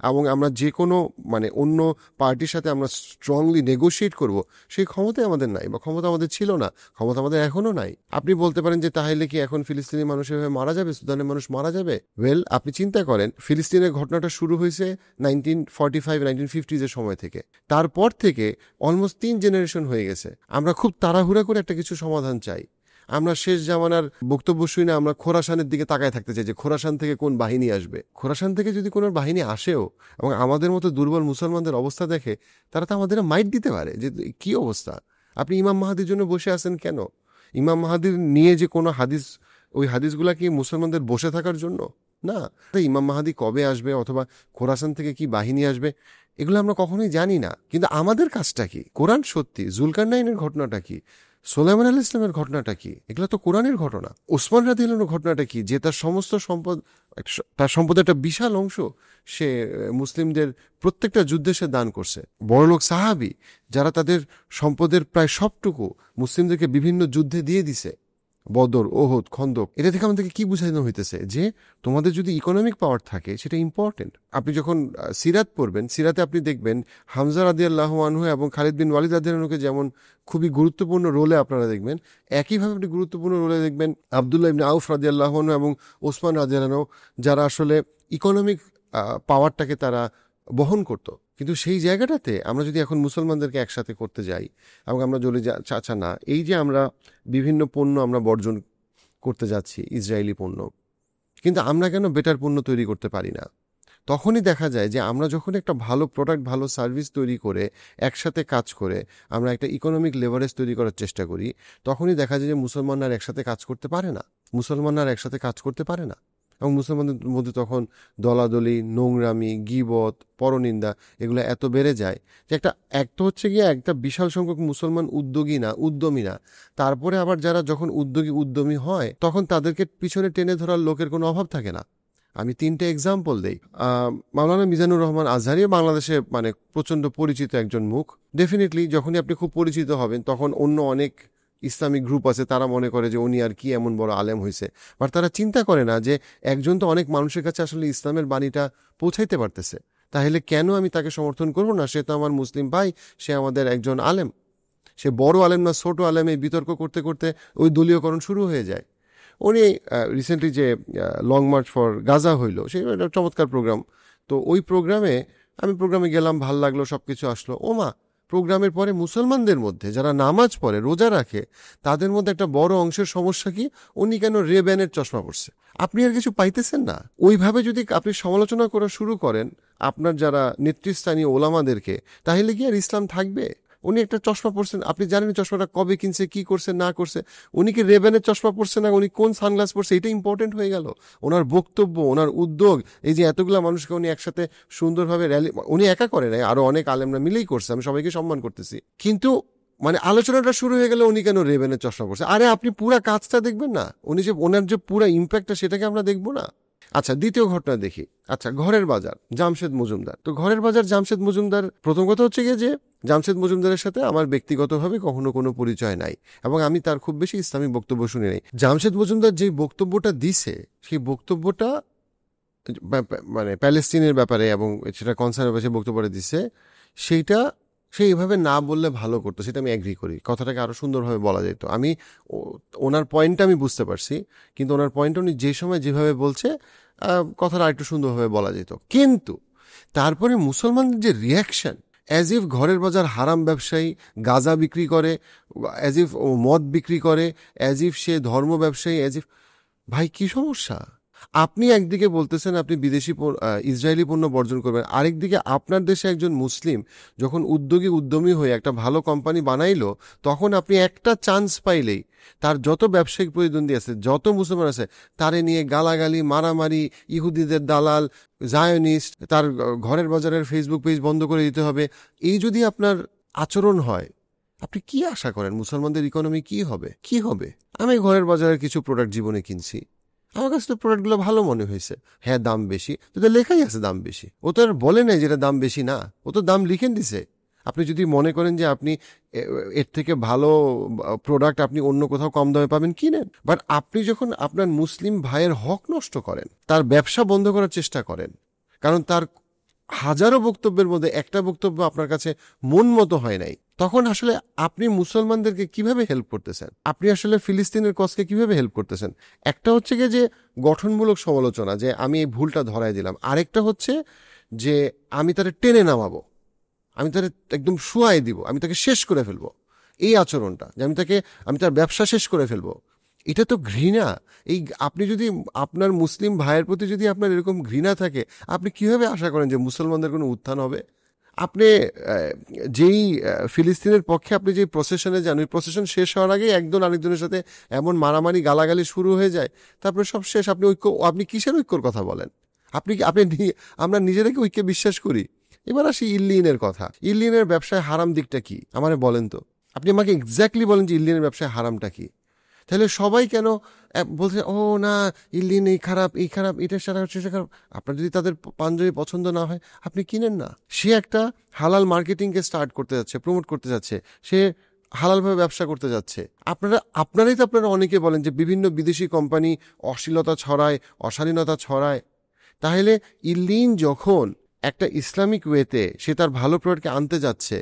এবং আমরা যে কোনো মানে অন্য পার্টির সাথে আমরা স্ট্রংলি নেগোশিয়েট করব, সেই ক্ষমতা আমাদের নাই, বা ক্ষমতা আমাদের ছিল না, ক্ষমতা আমাদের এখনও নাই। আপনি বলতে পারেন যে তাহলে কি এখন ফিলিস্তিনি মানুষ এভাবে মারা যাবে, সুদানের মানুষ মারা যাবে? ওয়েল, আপনি চিন্তা করেন ফিলিস্তিনের ঘটনাটা শুরু হয়েছে 1945-1950 সময় থেকে। তারপর থেকে অলমোস্ট 3 জেনারেশন হয়ে গেছে। আমরা খুব তাড়াহুড়া করে একটা কিছু সমাধান চাই। আমরা শেষ জামানার বক্তব্য শুনে আমরা খোরাসানের দিকে তাকায় থাকতে চাই যে খোরাসান থেকে কোন বাহিনী আসবে। খোরাসান থেকে যদি কোনো বাহিনী আসেও এবং আমাদের মতো দুর্বল মুসলমানদের অবস্থা দেখে, তারা তো আমাদের মাইট দিতে পারে যে কি অবস্থা, আপনি ইমাম মাহাদির জন্য বসে আছেন কেন? ইমাম মাহাদির নিয়ে যে কোনো হাদিস, ওই হাদিসগুলা কি মুসলমানদের বসে থাকার জন্য? না। ইমাম মাহাদি কবে আসবে অথবা খোরাসান থেকে কি বাহিনী আসবে, এগুলো আমরা কখনোই জানি না। কিন্তু আমাদের কাজটা কি? কোরআন সত্যি, জুলকারনাইনের ঘটনাটা কি, সুলাইমান আলাইহিস সালামের ঘটনাটা কি, এগুলো তো কোরআনের ঘটনা। ওসমান রাদিয়াল্লাহু আনহুর ঘটনাটা কি, যে তার সমস্ত সম্পদ, তার সম্পদের একটা বিশাল অংশ সে মুসলিমদের প্রত্যেকটা যুদ্ধে সে দান করছে। বড়লোক সাহাবী যারা তাদের সম্পদের প্রায় সবটুকু মুসলিমদেরকে বিভিন্ন যুদ্ধে দিয়ে দিছে, বদর, ওহদ, খন্দক। এটা থেকে আমাদেরকে কি বুঝানো হইতেছে? যে তোমাদের যদি ইকোনমিক পাওয়ার থাকে সেটা ইম্পর্টেন্ট। আপনি যখন সিরাত পড়বেন, সিরাতে আপনি দেখবেন হামজা রাদিয়াল্লাহু আনহু এবং খালিদ বিন ওয়ালিদ রাদিয়াল্লাহু আনহুকে যেমন খুবই গুরুত্বপূর্ণ রোলে আপনারা দেখবেন, একইভাবে আপনি গুরুত্বপূর্ণ রোলে দেখবেন আবদুল্লাহ ইবনে আউফ রাদিয়াল্লাহু আনহু এবং ওসমান রাদিয়াল্লাহু আনহু, যারা আসলে ইকোনমিক পাওয়ারটাকে তারা বহন করত। কিন্তু সেই জায়গাটাতে আমরা যদি এখন মুসলমানদেরকে একসাথে করতে যাই এবং আমরা বলি আচ্ছা না, এই যে আমরা বিভিন্ন পণ্য আমরা বর্জন করতে যাচ্ছি, ইসরায়েলি পণ্য, কিন্তু আমরা কেন বেটার পণ্য তৈরি করতে পারি না? তখনই দেখা যায় যে আমরা যখন একটা ভালো প্রোডাক্ট, ভালো সার্ভিস তৈরি করে একসাথে কাজ করে আমরা একটা ইকোনমিক লেভারেজ তৈরি করার চেষ্টা করি, তখনই দেখা যায় যে মুসলমানরা একসাথে কাজ করতে পারে না। এবং মুসলমানদের মধ্যে তখন দলাদলি, নোংরামি, গীবত, পরনিন্দা এগুলো এত বেড়ে যায় যে একটা হচ্ছে গিয়ে একটা বিশাল সংখ্যক মুসলমান উদ্যমী না। তারপরে আবার যারা যখন উদ্যমী হয় তখন তাদেরকে পিছনে টেনে ধরার লোকের কোনো অভাব থাকে না। আমি 3টে এক্সাম্পল দেই। মাওলানা মিজানুর রহমান আজহারি বাংলাদেশে মানে প্রচণ্ড পরিচিত একজন মুখ। ডেফিনেটলি যখনই আপনি খুব পরিচিত হবেন তখন অন্য অনেক ইসলামিক গ্রুপ আছে, তারা মনে করে যে উনি আর কি এমন বড় আলেম হয়েছে, বাট তারা চিন্তা করে না যে একজন তো অনেক মানুষের কাছে আসলে ইসলামের বাণীটা পৌঁছাইতে পারতেছে, তাহলে কেন আমি তাকে সমর্থন করব না? সে তো আমার মুসলিম ভাই, সে আমাদের একজন আলেম, সে বড় আলেম না ছোট আলেম, এই বিতর্ক করতে করতে ওই দলীয়করণ শুরু হয়ে যায়। উনি রিসেন্টলি যে লং মার্চ ফর গাজা হইল, সেই একটা চমৎকার প্রোগ্রাম। তো ওই প্রোগ্রামে গেলাম, ভাল লাগলো, সব কিছু আসলো। ওমা, প্রোগ্রামের পরে মুসলমানদের মধ্যে যারা নামাজ পড়ে, রোজা রাখে, তাদের মধ্যে একটা বড় অংশের সমস্যা কি, উনি কেন রে-ব্যানের চশমা পড়ছে। আপনি আর কিছু পাইতেছেন না। ওইভাবে যদি আপনি সমালোচনা করা শুরু করেন আপনার যারা নেতৃস্থানীয় ওলামাদেরকে, তাহলে কি আর ইসলাম থাকবে? উনি একটা চশমা পরছেন, আপনি জানেন চশমাটা কবে কিনছে, কি করছে না করছে, উনি কি রেবেনের চশমা পরছে না, উনি কোন সানগ্লাস পরছে, এটা ইম্পর্টেন্ট হয়ে গেল। ওনার বক্তব্য, ওনার উদ্যোগ, এই যে এতগুলা মানুষকে উনি একসাথে সুন্দরভাবে র্যালি, উনি একা করে নাই, আরো অনেক আলেমরা মিলেই করছে, আমি সবাইকে সম্মান করতেছি, কিন্তু মানে আলোচনাটা শুরু হয়ে গেলে উনি কেন রেবেনের চশমা পরছে? আরে আপনি পুরা কাজটা দেখবেন না, উনি যে ওনার যে পুরা ইম্প্যাক্টটা সেটাকে আমরা দেখবো না? আচ্ছা, দ্বিতীয় ঘটনা দেখি। আচ্ছা, ঘরের বাজার, জামশেদ মজুমদার। তো ঘরের বাজার জামশেদ মজুমদার, প্রথম কথা হচ্ছে গিয়ে যে জামশেদ মজুমদারের সাথে আমার ব্যক্তিগতভাবে কখনো কোনো পরিচয় নাই এবং আমি তার খুব বেশি ইসলামিক বক্তব্য শুনি নাই। জামশেদ মজুমদার যে বক্তব্যটা দিছে, সেই বক্তব্যটা মানে প্যালেস্তিনের ব্যাপারে এবং সেটা কনসার্নের ব্যাপারে বক্তব্যটা দিছে, সেইটা সে এইভাবে না বললে ভালো করতো, সেটা আমি অ্যাগ্রি করি। কথাটাকে আরো সুন্দরভাবে বলা যেত। আমি ওনার পয়েন্টটা আমি বুঝতে পারছি, কিন্তু ওনার পয়েন্ট উনি যে সময় যেভাবে বলছে কথাটা আরেকটু সুন্দরভাবে বলা যেত। কিন্তু তারপরে মুসলমানদের যে রিয়াকশন, অ্যাজ ইফ ঘরের বাজার হারাম ব্যবসায়ী, গাঁজা বিক্রি করে, অ্যাজ ইফ মদ বিক্রি করে, অ্যাজ ইফ সে ধর্ম ব্যবসায়ী, অ্যাজ ইফ, ভাই কি সমস্যা? আপনি একদিকে বলতেছেন আপনি বিদেশি ইসরায়েলি পণ্য বর্জন করবেন, আরেকদিকে আপনার দেশে একজন মুসলিম যখন উদ্যমী হয়ে একটা ভালো কোম্পানি বানাইলো, তখন আপনি একটা চান্স পাইলেই তার যত ব্যবসায়িক প্রতিদ্বন্দ্বী আছে, যত মুসলমান আছে, তারে নিয়ে গালাগালি, মারামারি, ইহুদিদের দালাল, জায়নিস্ট, তার ঘরের বাজারের ফেসবুক পেজ বন্ধ করে দিতে হবে। এই যদি আপনার আচরণ হয়, আপনি কি আশা করেন মুসলমানদের ইকোনমি কি হবে? কি হবে? আমি ঘরের বাজারের কিছু প্রোডাক্ট জীবনে কিনছি, আমার কাছে তো প্রোডাক্টগুলো ভালো মনে হয়েছে। হ্যাঁ, দাম বেশি, তো লেখাই আছে দাম বেশি, ও তো আর বলে নাই যেটা দাম বেশি না, ও তো দাম লিখেন দিছে। আপনি যদি মনে করেন যে আপনি এর থেকে ভালো প্রোডাক্ট আপনি অন্য কোথাও কম দামে পাবেন, কিনেন। বাট আপনি যখন আপনার মুসলিম ভাইয়ের হক নষ্ট করেন, তার ব্যবসা বন্ধ করার চেষ্টা করেন, কারণ তার হাজারো বক্তব্যের মধ্যে একটা বক্তব্য আপনার কাছে মন মতো হয় নাই, তখন আসলে আপনি মুসলমানদেরকে কিভাবে হেল্প করতেছেন? আপনি আসলে ফিলিস্তিনের কজকে কিভাবে হেল্প করতেছেন? একটা হচ্ছে গিয়ে যে গঠনমূলক সমালোচনা, যে আমি এই ভুলটা ধরাই দিলাম। আরেকটা হচ্ছে যে আমি তারে টেনে নামাবো, আমি তারে একদম শুয়াই দিব, আমি তাকে শেষ করে ফেলবো। এই আচরণটা যে আমি তার ব্যবসা শেষ করে ফেলবো, এটা তো ঘৃণা। এই আপনি যদি আপনার মুসলিম ভাইয়ের প্রতি যদি আপনার এরকম ঘৃণা থাকে, আপনি কিভাবে আশা করেন যে মুসলমানদের কোনো উত্থান হবে? আপনি যেই ফিলিস্তিনের পক্ষে আপনি যে প্রসেশনে যান, ওই প্রসেশন শেষ হওয়ার আগে একজন আরেকজনের সাথে এমন মারামারি গালাগালি শুরু হয়ে যায়, তারপরে সব শেষ। আপনি কিসের ঐক্যর কথা বলেন? আমরা নিজেরাকে ঐক্যে বিশ্বাস করি। এবার আসি ইল্লিনের কথা। ইল্লিনের ব্যবসায় হারাম দিকটা কি আমারে বলেন তো? আপনি আমাকে এক্স্যাক্টলি বলেন যে ইল্লিনের ব্যবসায় হারামটা কি। তাহলে সবাই কেন বলছে ও না ইল্লিন এই খারাপ, এটা সেটা খারাপ? আপনার যদি তাদের পাঞ্জাবি পছন্দ না হয়, আপনি কিনেন না। সে একটা হালাল মার্কেটিংকে স্টার্ট করতে যাচ্ছে, প্রমোট করতে যাচ্ছে, সে হালালভাবে ব্যবসা করতে যাচ্ছে। আপনারাই তো অনেকে বলেন যে বিভিন্ন বিদেশি কোম্পানি অশ্লীলতা ছড়ায়, অশালীনতা ছড়ায়। তাহলে ইল্লিন যখন একটা ইসলামিক ওয়েতে সে তার ভালো প্রোডাক্টকে আনতে যাচ্ছে,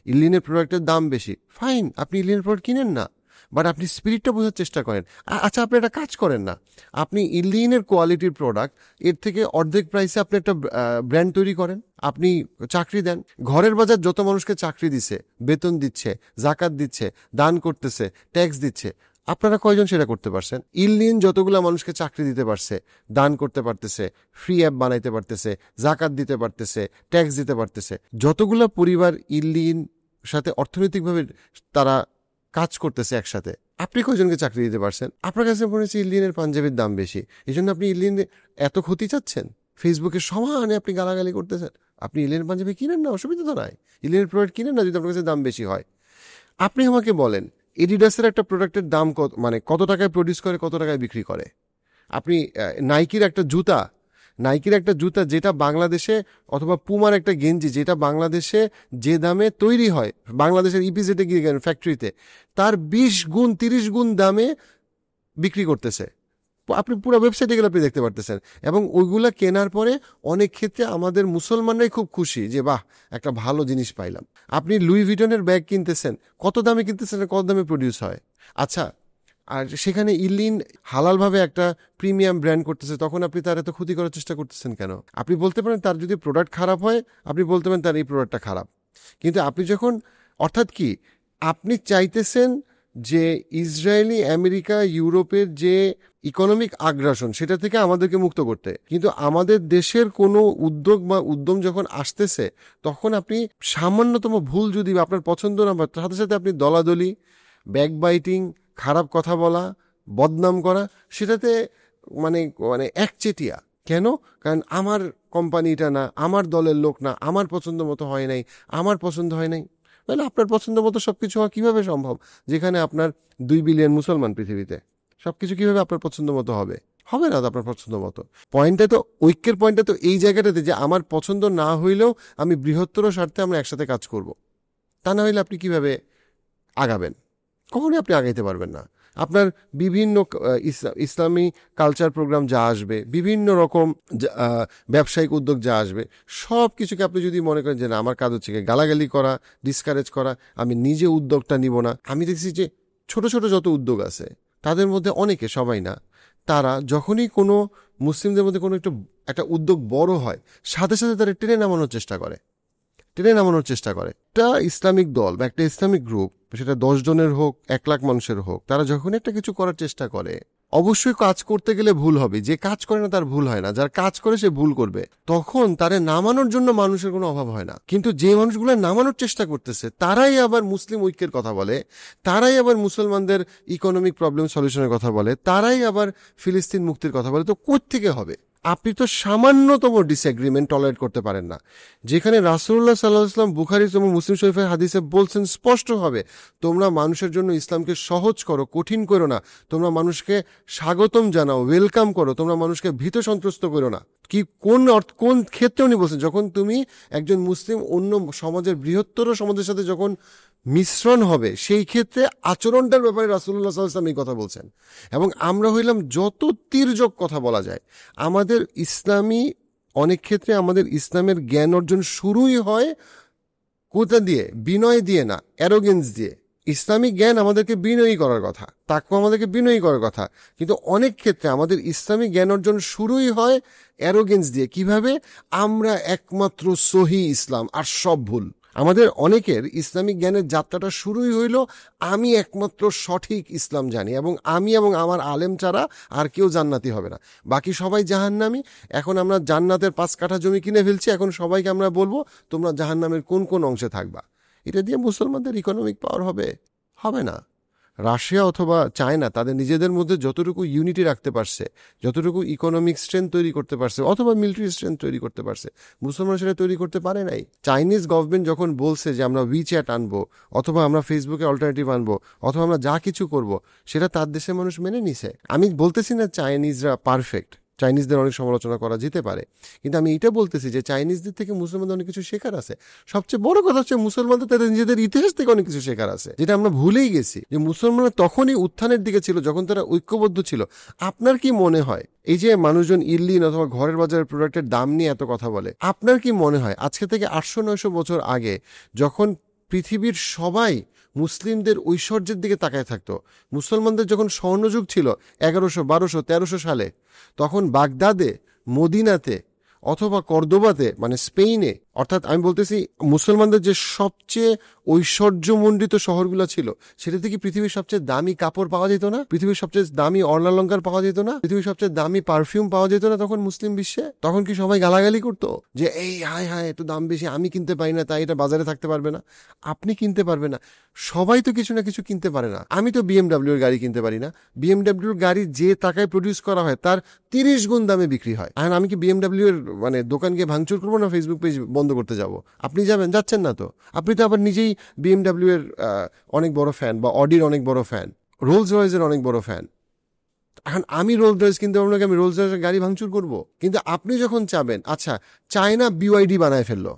ইল্লিনের প্রোডাক্টের দাম বেশি, ফাইন, আপনি ইল্লিনের প্রোডাক্ট কিনেন না, বাট আপনি স্পিরিটটা বোঝার চেষ্টা করেন। আচ্ছা, আপনি একটা কাজ করেন না, আপনি ইল্লিনের কোয়ালিটির প্রোডাক্ট এর থেকে অর্ধেক প্রাইসে আপনি একটা ব্র্যান্ড তৈরি করেন, আপনি চাকরি দেন। ঘরের বাজার যত মানুষকে চাকরি দিচ্ছে, বেতন দিচ্ছে, জাকাত দিচ্ছে, দান করতেছে, ট্যাক্স দিচ্ছে, আপনারা কয়জন সেটা করতে পারছেন? ইল্লিন যতগুলা মানুষকে চাকরি দিতে পারছে, দান করতে পারতেছে, ফ্রি অ্যাপ বানাইতে পারতেছে, জাকাত দিতে পারতেছে, ট্যাক্স দিতে পারতেছে, যতগুলা পরিবার ইল্লিন সাথে অর্থনৈতিকভাবে তারা কাজ করতেছে একসাথে, আপনি কয়জনকে চাকরি দিতে পারছেন? আপনার কাছে মনে হচ্ছে ইল্লিনের পাঞ্জাবির দাম বেশি, এই জন্য আপনি ইল্লিন এত ক্ষতি চাচ্ছেন, ফেসবুকে সমানে আপনি গালাগালি করতেছেন। আপনি ইল্লিনের পাঞ্জাবি কিনেন না, অসুবিধা তো নাই, ইল্লিনের প্রোডাক্ট কিনেন না যদি আপনার কাছে দাম বেশি হয়। আপনি আমাকে বলেন এডিডাসের একটা প্রোডাক্টের দাম কত টাকায় প্রডিউস করে, কত টাকায় বিক্রি করে? আপনি নাইকির একটা জুতা যেটা বাংলাদেশে, অথবা পুমার একটা গেঞ্জি যেটা বাংলাদেশে যে দামে তৈরি হয়, বাংলাদেশের ইপিজেটে গিয়ে গেলেন ফ্যাক্টরিতে, তার 20 গুণ 30 গুণ দামে বিক্রি করতেছে। আপনি পুরো ওয়েবসাইটে গেলে আপনি দেখতে পারতেছেন। এবং ওইগুলা কেনার পরে অনেক ক্ষেত্রে আমাদের মুসলমানরাই খুব খুশি যে বাহ, একটা ভালো জিনিস পাইলাম। আপনি লুই ভিটনের ব্যাগ কিনতেছেন, কত দামে কিনতেছেন, কত দামে প্রডিউস হয়? আচ্ছা, আর সেখানে ইল্লিন হালালভাবে একটা প্রিমিয়াম ব্র্যান্ড করতেছে, তখন আপনি তার এত ক্ষতি করার চেষ্টা করতেছেন কেন? আপনি বলতে পারেন তার যদি প্রোডাক্ট খারাপ হয়, আপনি বলতে পারেন তার এই প্রোডাক্টটা খারাপ, কিন্তু আপনি যখন, অর্থাৎ কি, আপনি চাইতেছেন যে ইসরায়েলি, আমেরিকা, ইউরোপের যে ইকোনমিক আগ্রাসন, সেটা থেকে আমাদেরকে মুক্ত করতে। কিন্তু আমাদের দেশের কোনো উদ্যোগ বা উদ্যম যখন আসতেছে, তখন আপনি সামান্যতম ভুল যদি আপনার পছন্দ না হয়, সাথে সাথে আপনি দলাদলি, ব্যাকবাইটিং, খারাপ কথা বলা, বদনাম করা, সেটাতে মানে মানে একচেটিয়া। কেন? কারণ আমার কোম্পানিটা না, আমার দলের লোক না, আমার পছন্দ মতো হয় নাই, আমার পছন্দ হয় নাই। তাহলে আপনার পছন্দ মতো সবকিছু হওয়া কিভাবে সম্ভব, যেখানে আপনার 2 বিলিয়ন মুসলমান পৃথিবীতে? সবকিছু কিভাবে আপনার পছন্দ মতো হবে? হবে না তো আপনার পছন্দ মতো। পয়েন্টটা তো, ঐক্যের পয়েন্টটা তো এই জায়গাটাতে যে আমার পছন্দ না হইলেও আমি বৃহত্তর স্বার্থে আমরা একসাথে কাজ করব। তা না হইলে আপনি কিভাবে আগাবেন? কখনোই আপনি আগাইতে পারবেন না। আপনার বিভিন্ন ইসলামী কালচার প্রোগ্রাম যা আসবে, বিভিন্ন রকম ব্যবসায়িক উদ্যোগ যা আসবে, সব কিছুকে আপনি যদি মনে করেন যে না, আমার কাজ হচ্ছে গালাগালি করা, ডিসকারেজ করা, আমি নিজে উদ্যোগটা নিব না। আমি দেখছি যে ছোট ছোট যত উদ্যোগ আছে তাদের মধ্যে অনেকে, সবাই না, তারা যখনই কোনো মুসলিমদের মধ্যে কোনো একটা উদ্যোগ বড় হয়, সাথে সাথে তারা টেনে নামানোর চেষ্টা করে। একটা ইসলামিক দল বা একটা ইসলামিক গ্রুপ, সেটা 10 জনের হোক, 1 লাখ মানুষের হোক, তারা যখন একটা কিছু করার চেষ্টা করে, অবশ্যই কাজ করতে গেলে ভুল হবে। যে কাজ করে না তার ভুল হয় না, যার কাজ করে সে ভুল করবে। তখন তারে নামানোর জন্য মানুষের কোনো অভাব হয় না। কিন্তু যে মানুষগুলো নামানোর চেষ্টা করতেছে, তারাই আবার মুসলিম ঐক্যের কথা বলে, তারাই আবার মুসলমানদের ইকোনমিক প্রবলেম সলিউশনের কথা বলে, তারাই আবার ফিলিস্তিন মুক্তির কথা বলে। তো কোত্থেকে হবে? আপনি তো সামান্যতম ডিসএগ্রিমেন্ট টলারেট করতে পারেন না, যেখানে রাসূলুল্লাহ সাল্লাল্লাহু আলাইহি ওয়াসাল্লাম বুখারী এবং মুসলিম শরীফের হাদিসে বলছেন স্পষ্টভাবে, তোমরা মানুষের জন্য ইসলামকে সহজ করো, কঠিন করো না। তোমরা মানুষকে স্বাগতম জানাও, ওয়েলকাম করো। তোমরা মানুষকে ভীত সন্ত্রস্ত করো না। কি কোন ক্ষেত্রে উনি বলছেন? যখন তুমি একজন মুসলিম অন্য সমাজের, বৃহত্তর সমাজের সাথে যখন মিশ্রণ হবে, সেই ক্ষেত্রে আচরণটার ব্যাপারে রাসূলুল্লাহ সাল্লাল্লাহু আলাইহি ওয়াসাল্লাম এই কথা বলছেন। এবং আমরা হইলাম যত তির্যক কথা বলা যায়। আমাদের অনেক ক্ষেত্রে আমাদের ইসলামের জ্ঞান অর্জন শুরুই হয় কোথা দিয়ে? বিনয় দিয়ে না, অ্যারোগেন্স দিয়ে। ইসলামিক জ্ঞান আমাদেরকে বিনয়ী করার কথা, তাকওয়া আমাদেরকে বিনয়ী করার কথা। কিন্তু অনেক ক্ষেত্রে আমাদের ইসলামিক জ্ঞান অর্জন শুরুই হয় অ্যারোগেন্স দিয়ে। কিভাবে? আমরা একমাত্র সহি ইসলাম, আর সব ভুল। আমাদের অনেকের ইসলামিক জ্ঞানের যাত্রাটা শুরুই হইল আমি একমাত্র সঠিক ইসলাম জানি, এবং আমি এবং আমার আলেম ছাড়া আর কেউ জান্নাতি হবে না, বাকি সবাই জাহান্নামী। এখন আমরা জান্নাতের 5 কাঠা জমি কিনে ফেলছি, এখন সবাইকে আমরা বলবো তোমরা জাহান্নামের কোন কোন অংশে থাকবা। এটা দিয়ে মুসলমানদের ইকোনমিক পাওয়ার হবে? হবে না। রাশিয়া অথবা চায়না তাদের নিজেদের মধ্যে যতটুকু ইউনিটি রাখতে পারছে, যতটুকু ইকোনমিক স্ট্রেংথ তৈরি করতে পারছে, অথবা মিলিটারি স্ট্রেংথ তৈরি করতে পারছে, মুসলমান সেটা তৈরি করতে পারে নাই। চাইনিজ গভর্নমেন্ট যখন বলছে যে আমরা উইচ্যাট আনবো, অথবা আমরা ফেসবুকে অল্টারনেটিভ আনবো, অথবা আমরা যা কিছু করব, সেটা তার দেশের মানুষ মেনে নিছে। আমি বলতেছি না চাইনিজরা পারফেক্ট, চাইনিজদের অনেক সমালোচনা করা যেতে পারে, কিন্তু আমি এটা বলতেছি যে চাইনিজদের থেকে মুসলমানদের অনেক কিছু শেখার আছে। সবচেয়ে বড় কথা হচ্ছে মুসলমানদের তাদের নিজেদের ইতিহাস থেকে অনেক কিছু শেখার আছে, যেটা আমরা ভুলেই গেছি। যে মুসলমানরা তখনই উত্থানের দিকে ছিল যখন তারা ঐক্যবদ্ধ ছিল। আপনার কি মনে হয় এই যে মানুষজন ইল্লিন অথবা ঘরের বাজারের প্রোডাক্টের দাম নিয়ে এত কথা বলে, আপনার কি মনে হয় আজকে থেকে 800-900 বছর আগে যখন পৃথিবীর সবাই মুসলিমদের ঐশ্বর্যের দিকে তাকায় থাকতো, মুসলমানদের যখন স্বর্ণযুগ ছিল 1100, 1200, 1300 সালে, তখন বাগদাদে, মদিনাতে অথবা কর্দোবাতে, মানে স্পেনে, অর্থাৎ আমি বলতেছি মুসলমানদের যে সবচেয়ে ঐশ্বর্যমণ্ডিত শহরগুলো ছিল, সেটা থেকে পৃথিবীর সবচেয়ে দামি কাপড় পাওয়া যেত না? পৃথিবীর সবচেয়ে দামি অর্ণালঙ্কার পাওয়া যেত না? পৃথিবীর সবচেয়ে দামি পারফিউম পাওয়া যেত না তখন মুসলিম বিশ্বে? তখন কি সবাই গালাগালি করতো যে এই হায় হায় একটু দাম বেশি, আমি কিনতে পারি না, তাই এটা বাজারে থাকতে পারবে না? আপনি কিনতে পারবে না, সবাই তো কিছু না কিছু কিনতে পারে না। আমি তো বিএমডাব্লিউর গাড়ি কিনতে পারি না। বিএমডাব্লিউর গাড়ি যে টাকায় প্রডিউস করা হয় তার 30 গুণ দামে বিক্রি হয়। আর আমি কি বিএমডাব্লিউ এর মানে দোকান গিয়ে ভাঙচুর করবো না ফেসবুক পেজ বন্ধ করতে যাব? আপনি যাচ্ছেন না তো। আপনি তো আবার নিজেই বিএমডাব্লিউ এর অনেক বড় ফ্যান, বা অডির অনেক বড় ফ্যান, রোলস রয়েসের অনেক বড় ফ্যান। এখন আমি রোলস রয়েস কিনতে পারবো না, আমি রোলস রয়েসের গাড়ি ভাঙচুর করবো? কিন্তু আপনি যখন চাবেন, আচ্ছা চায়না বিওয়াইডি বানায় ফেললো,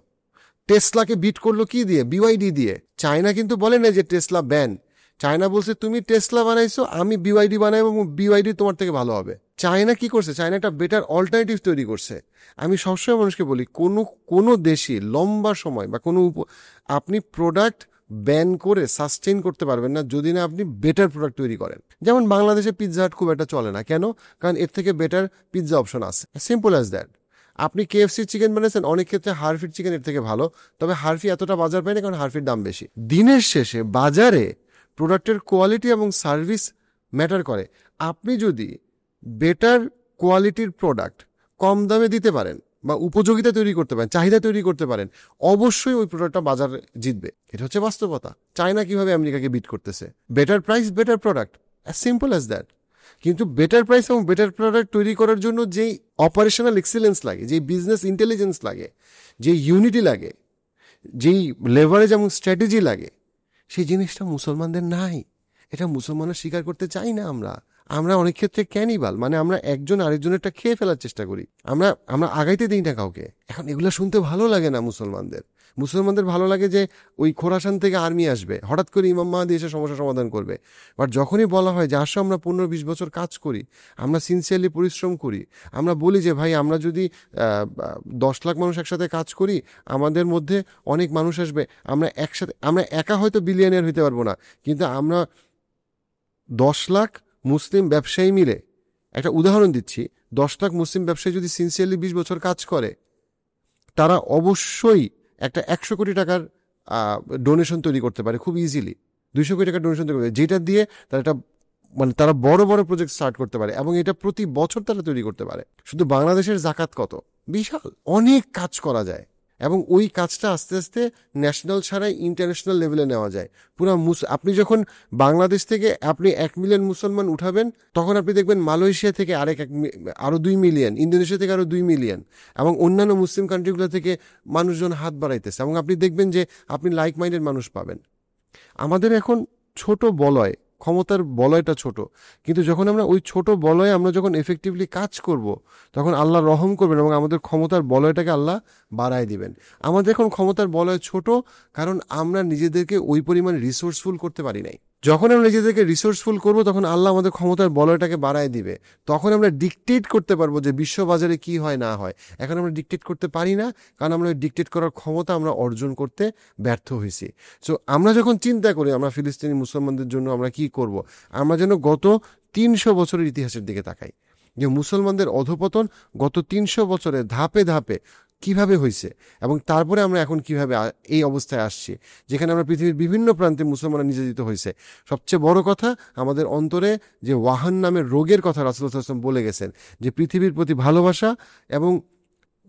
টেসলাকে বিট করলো কি দিয়ে? বিওয়াইডি দিয়ে। চায়না কিন্তু বলে না যে টেসলা ব্যান। চায়না বলছে তুমি টেসলা বানাইছো, আমি বিওয়াইডি বানাইবো এবং বিওয়াইডি তোমার থেকে ভালো হবে। চায়না কি করছে? চায়না একটা বেটার অল্টারনেটিভ তৈরি করছে। আমি সবসময় মানুষকে বলি, কোনো দেশই লম্বা সময় বা আপনি প্রোডাক্ট ব্যান করে সাস্টেইন করতে পারবেন না যদি না আপনি বেটার প্রোডাক্ট তৈরি করেন। যেমন বাংলাদেশে পিৎজা হাট খুব একটা চলে না, কেন? কারণ এর থেকে বেটার পিৎজা অপশন আছে, সিম্পল অ্যাজ দ্যাট। আপনি KFC চিকেন বানিয়েছেন, অনেক ক্ষেত্রে হারফির চিকেন এর থেকে ভালো, তবে হারফি এতটা বাজার পায় না কারণ হারফির দাম বেশি। দিনের শেষে বাজারে প্রোডাক্টের কোয়ালিটি এবং সার্ভিস ম্যাটার করে। আপনি যদি বেটার কোয়ালিটির প্রোডাক্ট কম দামে দিতে পারেন বা উপযোগিতা তৈরি করতে পারেন, চাহিদা তৈরি করতে পারেন, অবশ্যই ওই প্রোডাক্টটা বাজার জিতবে। এটা হচ্ছে বাস্তবতা। চায়না কিভাবে আমেরিকাকে বিট করতেছে, better price better product, as simple as that. কিন্তু বেটার প্রাইস এবং বেটার প্রোডাক্ট তৈরি করার জন্য যেই অপারেশনাল এক্সিলেন্স লাগে, যেই বিজনেস ইন্টেলিজেন্স লাগে, যেই ইউনিটি লাগে, যেই লেভারেজ এবং স্ট্র্যাটেজি লাগে, সেই জিনিসটা মুসলমানদের নাই। এটা মুসলমানরা স্বীকার করতে চাই না। আমরা অনেক ক্ষেত্রে ক্যানিবাল, মানে আমরা একজন আরেকজনেরটা খেয়ে ফেলার চেষ্টা করি, আমরা আগাইতে দিই না কাউকে। এখন এগুলো শুনতে ভালো লাগে না মুসলমানদের ভালো লাগে যে ওই খোরাসান থেকে আর্মি আসবে, হঠাৎ করে ইমাম মাহাদি এসে সমস্যা সমাধান করবে। বাট যখনই বলা হয় যে আসো আমরা 15-20 বছর কাজ করি, আমরা সিনসিয়ারলি পরিশ্রম করি, আমরা বলি যে ভাই আমরা যদি 10 লাখ মানুষ একসাথে কাজ করি, আমাদের মধ্যে অনেক মানুষ আসবে, আমরা একা হয়তো বিলিয়নিয়ার হইতে পারবো না, কিন্তু আমরা 10 লাখ মুসলিম ব্যবসায়ী মিলে, একটা উদাহরণ দিচ্ছি, 10 লাখ মুসলিম ব্যবসায়ী যদি সিনসিয়ারলি 20 বছর কাজ করে, তারা অবশ্যই একটা 100 কোটি টাকার ডোনেশন তৈরি করতে পারে খুব ইজিলি, 200 কোটি টাকার ডোনেশন তৈরি করতে পারে, যেটা দিয়ে তারা বড় বড় প্রজেক্ট স্টার্ট করতে পারে এবং এটা প্রতি বছর তারা তৈরি করতে পারে। শুধু বাংলাদেশের জাকাত কত বিশাল, অনেক কাজ করা যায় এবং ওই কাজটা আস্তে আস্তে ন্যাশনাল ছাড়াই ইন্টারন্যাশনাল লেভেলে নেওয়া যায়। আপনি যখন বাংলাদেশ থেকে আপনি 1 মিলিয়ন মুসলমান উঠাবেন, তখন আপনি দেখবেন মালয়েশিয়া থেকে আরো 2 মিলিয়ন, ইন্দোনেশিয়া থেকে আরো 2 মিলিয়ন এবং অন্যান্য মুসলিম কান্ট্রিগুলো থেকে মানুষজন হাত বাড়াইতেছে এবং আপনি দেখবেন যে আপনি লাইক মাইন্ডেড মানুষ পাবেন। আমাদের এখন ছোট বলয়, ক্ষমতার বলয়টা ছোট, কিন্তু যখন আমরা ওই ছোট বলয়ে আমরা যখন এফেক্টিভলি কাজ করব, তখন আল্লাহ রহম করবেন এবং আমাদের ক্ষমতার বলয়টাকে আল্লাহ বাড়ায় দিবেন। আমাদের এখন ক্ষমতার বলয় ছোট, কারণ আমরা নিজেদেরকে ওই পরিমাণ রিসোর্সফুল করতে পারি নাই। যখন আমরা নিজেদেরকে রিসোর্সফুল করব, তখন আল্লাহ আমাদের ক্ষমতার বলয়টাকে বাড়ায় দিবে। তখন আমরা ডিকটেট করতে পারবো যে বিশ্ববাজারে কি হয় না হয়। এখন আমরা ডিকটেট করতে পারি না, কারণ আমরা ডিকটেট করার ক্ষমতা আমরা অর্জন করতে ব্যর্থ হয়েছি। সো আমরা যখন চিন্তা করি আমরা ফিলিস্তিনি মুসলমানদের জন্য আমরা কি করব, আমরা যেন গত 300 বছরের ইতিহাসের দিকে তাকাই, যে মুসলমানদের অধঃপতন গত 300 বছরে ধাপে ধাপে কিভাবে হয়েছে এবং তারপরে আমরা এখন কিভাবে এই অবস্থায় আসছি, যেখানে আমরা পৃথিবীর বিভিন্ন প্রান্তে মুসলমানরা নির্যাতিত হয়েছে। সবচেয়ে বড় কথা, আমাদের অন্তরে যে ওয়াহান নামের রোগের কথা রাসূলুল্লাহ সাল্লাল্লাহু আলাইহি ওয়াসাল্লাম বলে গেছেন, যে পৃথিবীর প্রতি ভালোবাসা এবং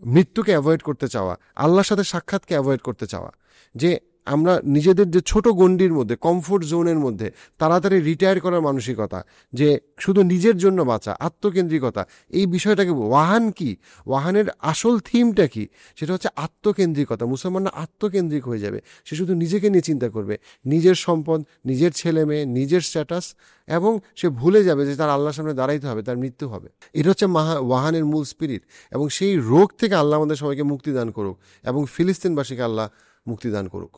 মৃত্যুকে অ্যাভয়েড করতে চাওয়া, আল্লাহর সাথে সাক্ষাৎকে অ্যাভয়েড করতে চাওয়া, যে আমরা নিজেদের যে ছোট গণ্ডির মধ্যে, কমফোর্ট জোনের মধ্যে তাড়াতাড়ি রিটায়ার করার মানসিকতা, যে শুধু নিজের জন্য বাঁচা, আত্মকেন্দ্রিকতা, এই বিষয়টাকে ওয়াহান কি, ওয়াহানের আসল থিমটা কি, সেটা হচ্ছে আত্মকেন্দ্রিকতা। মুসলমানরা আত্মকেন্দ্রিক হয়ে যাবে, সে শুধু নিজেকে নিয়ে চিন্তা করবে, নিজের সম্পদ, নিজের ছেলে মেয়ে, নিজের স্ট্যাটাস, এবং সে ভুলে যাবে যে তার আল্লাহর সামনে দাঁড়াইতে হবে, তার মৃত্যু হবে। এটা হচ্ছে ওয়াহানের মূল স্পিরিট। এবং সেই রোগ থেকে আল্লাহ আমাদের সবাইকে মুক্তি দান করুক এবং ফিলিস্তিনবাসীকে আল্লাহ মুক্তি দান করুক।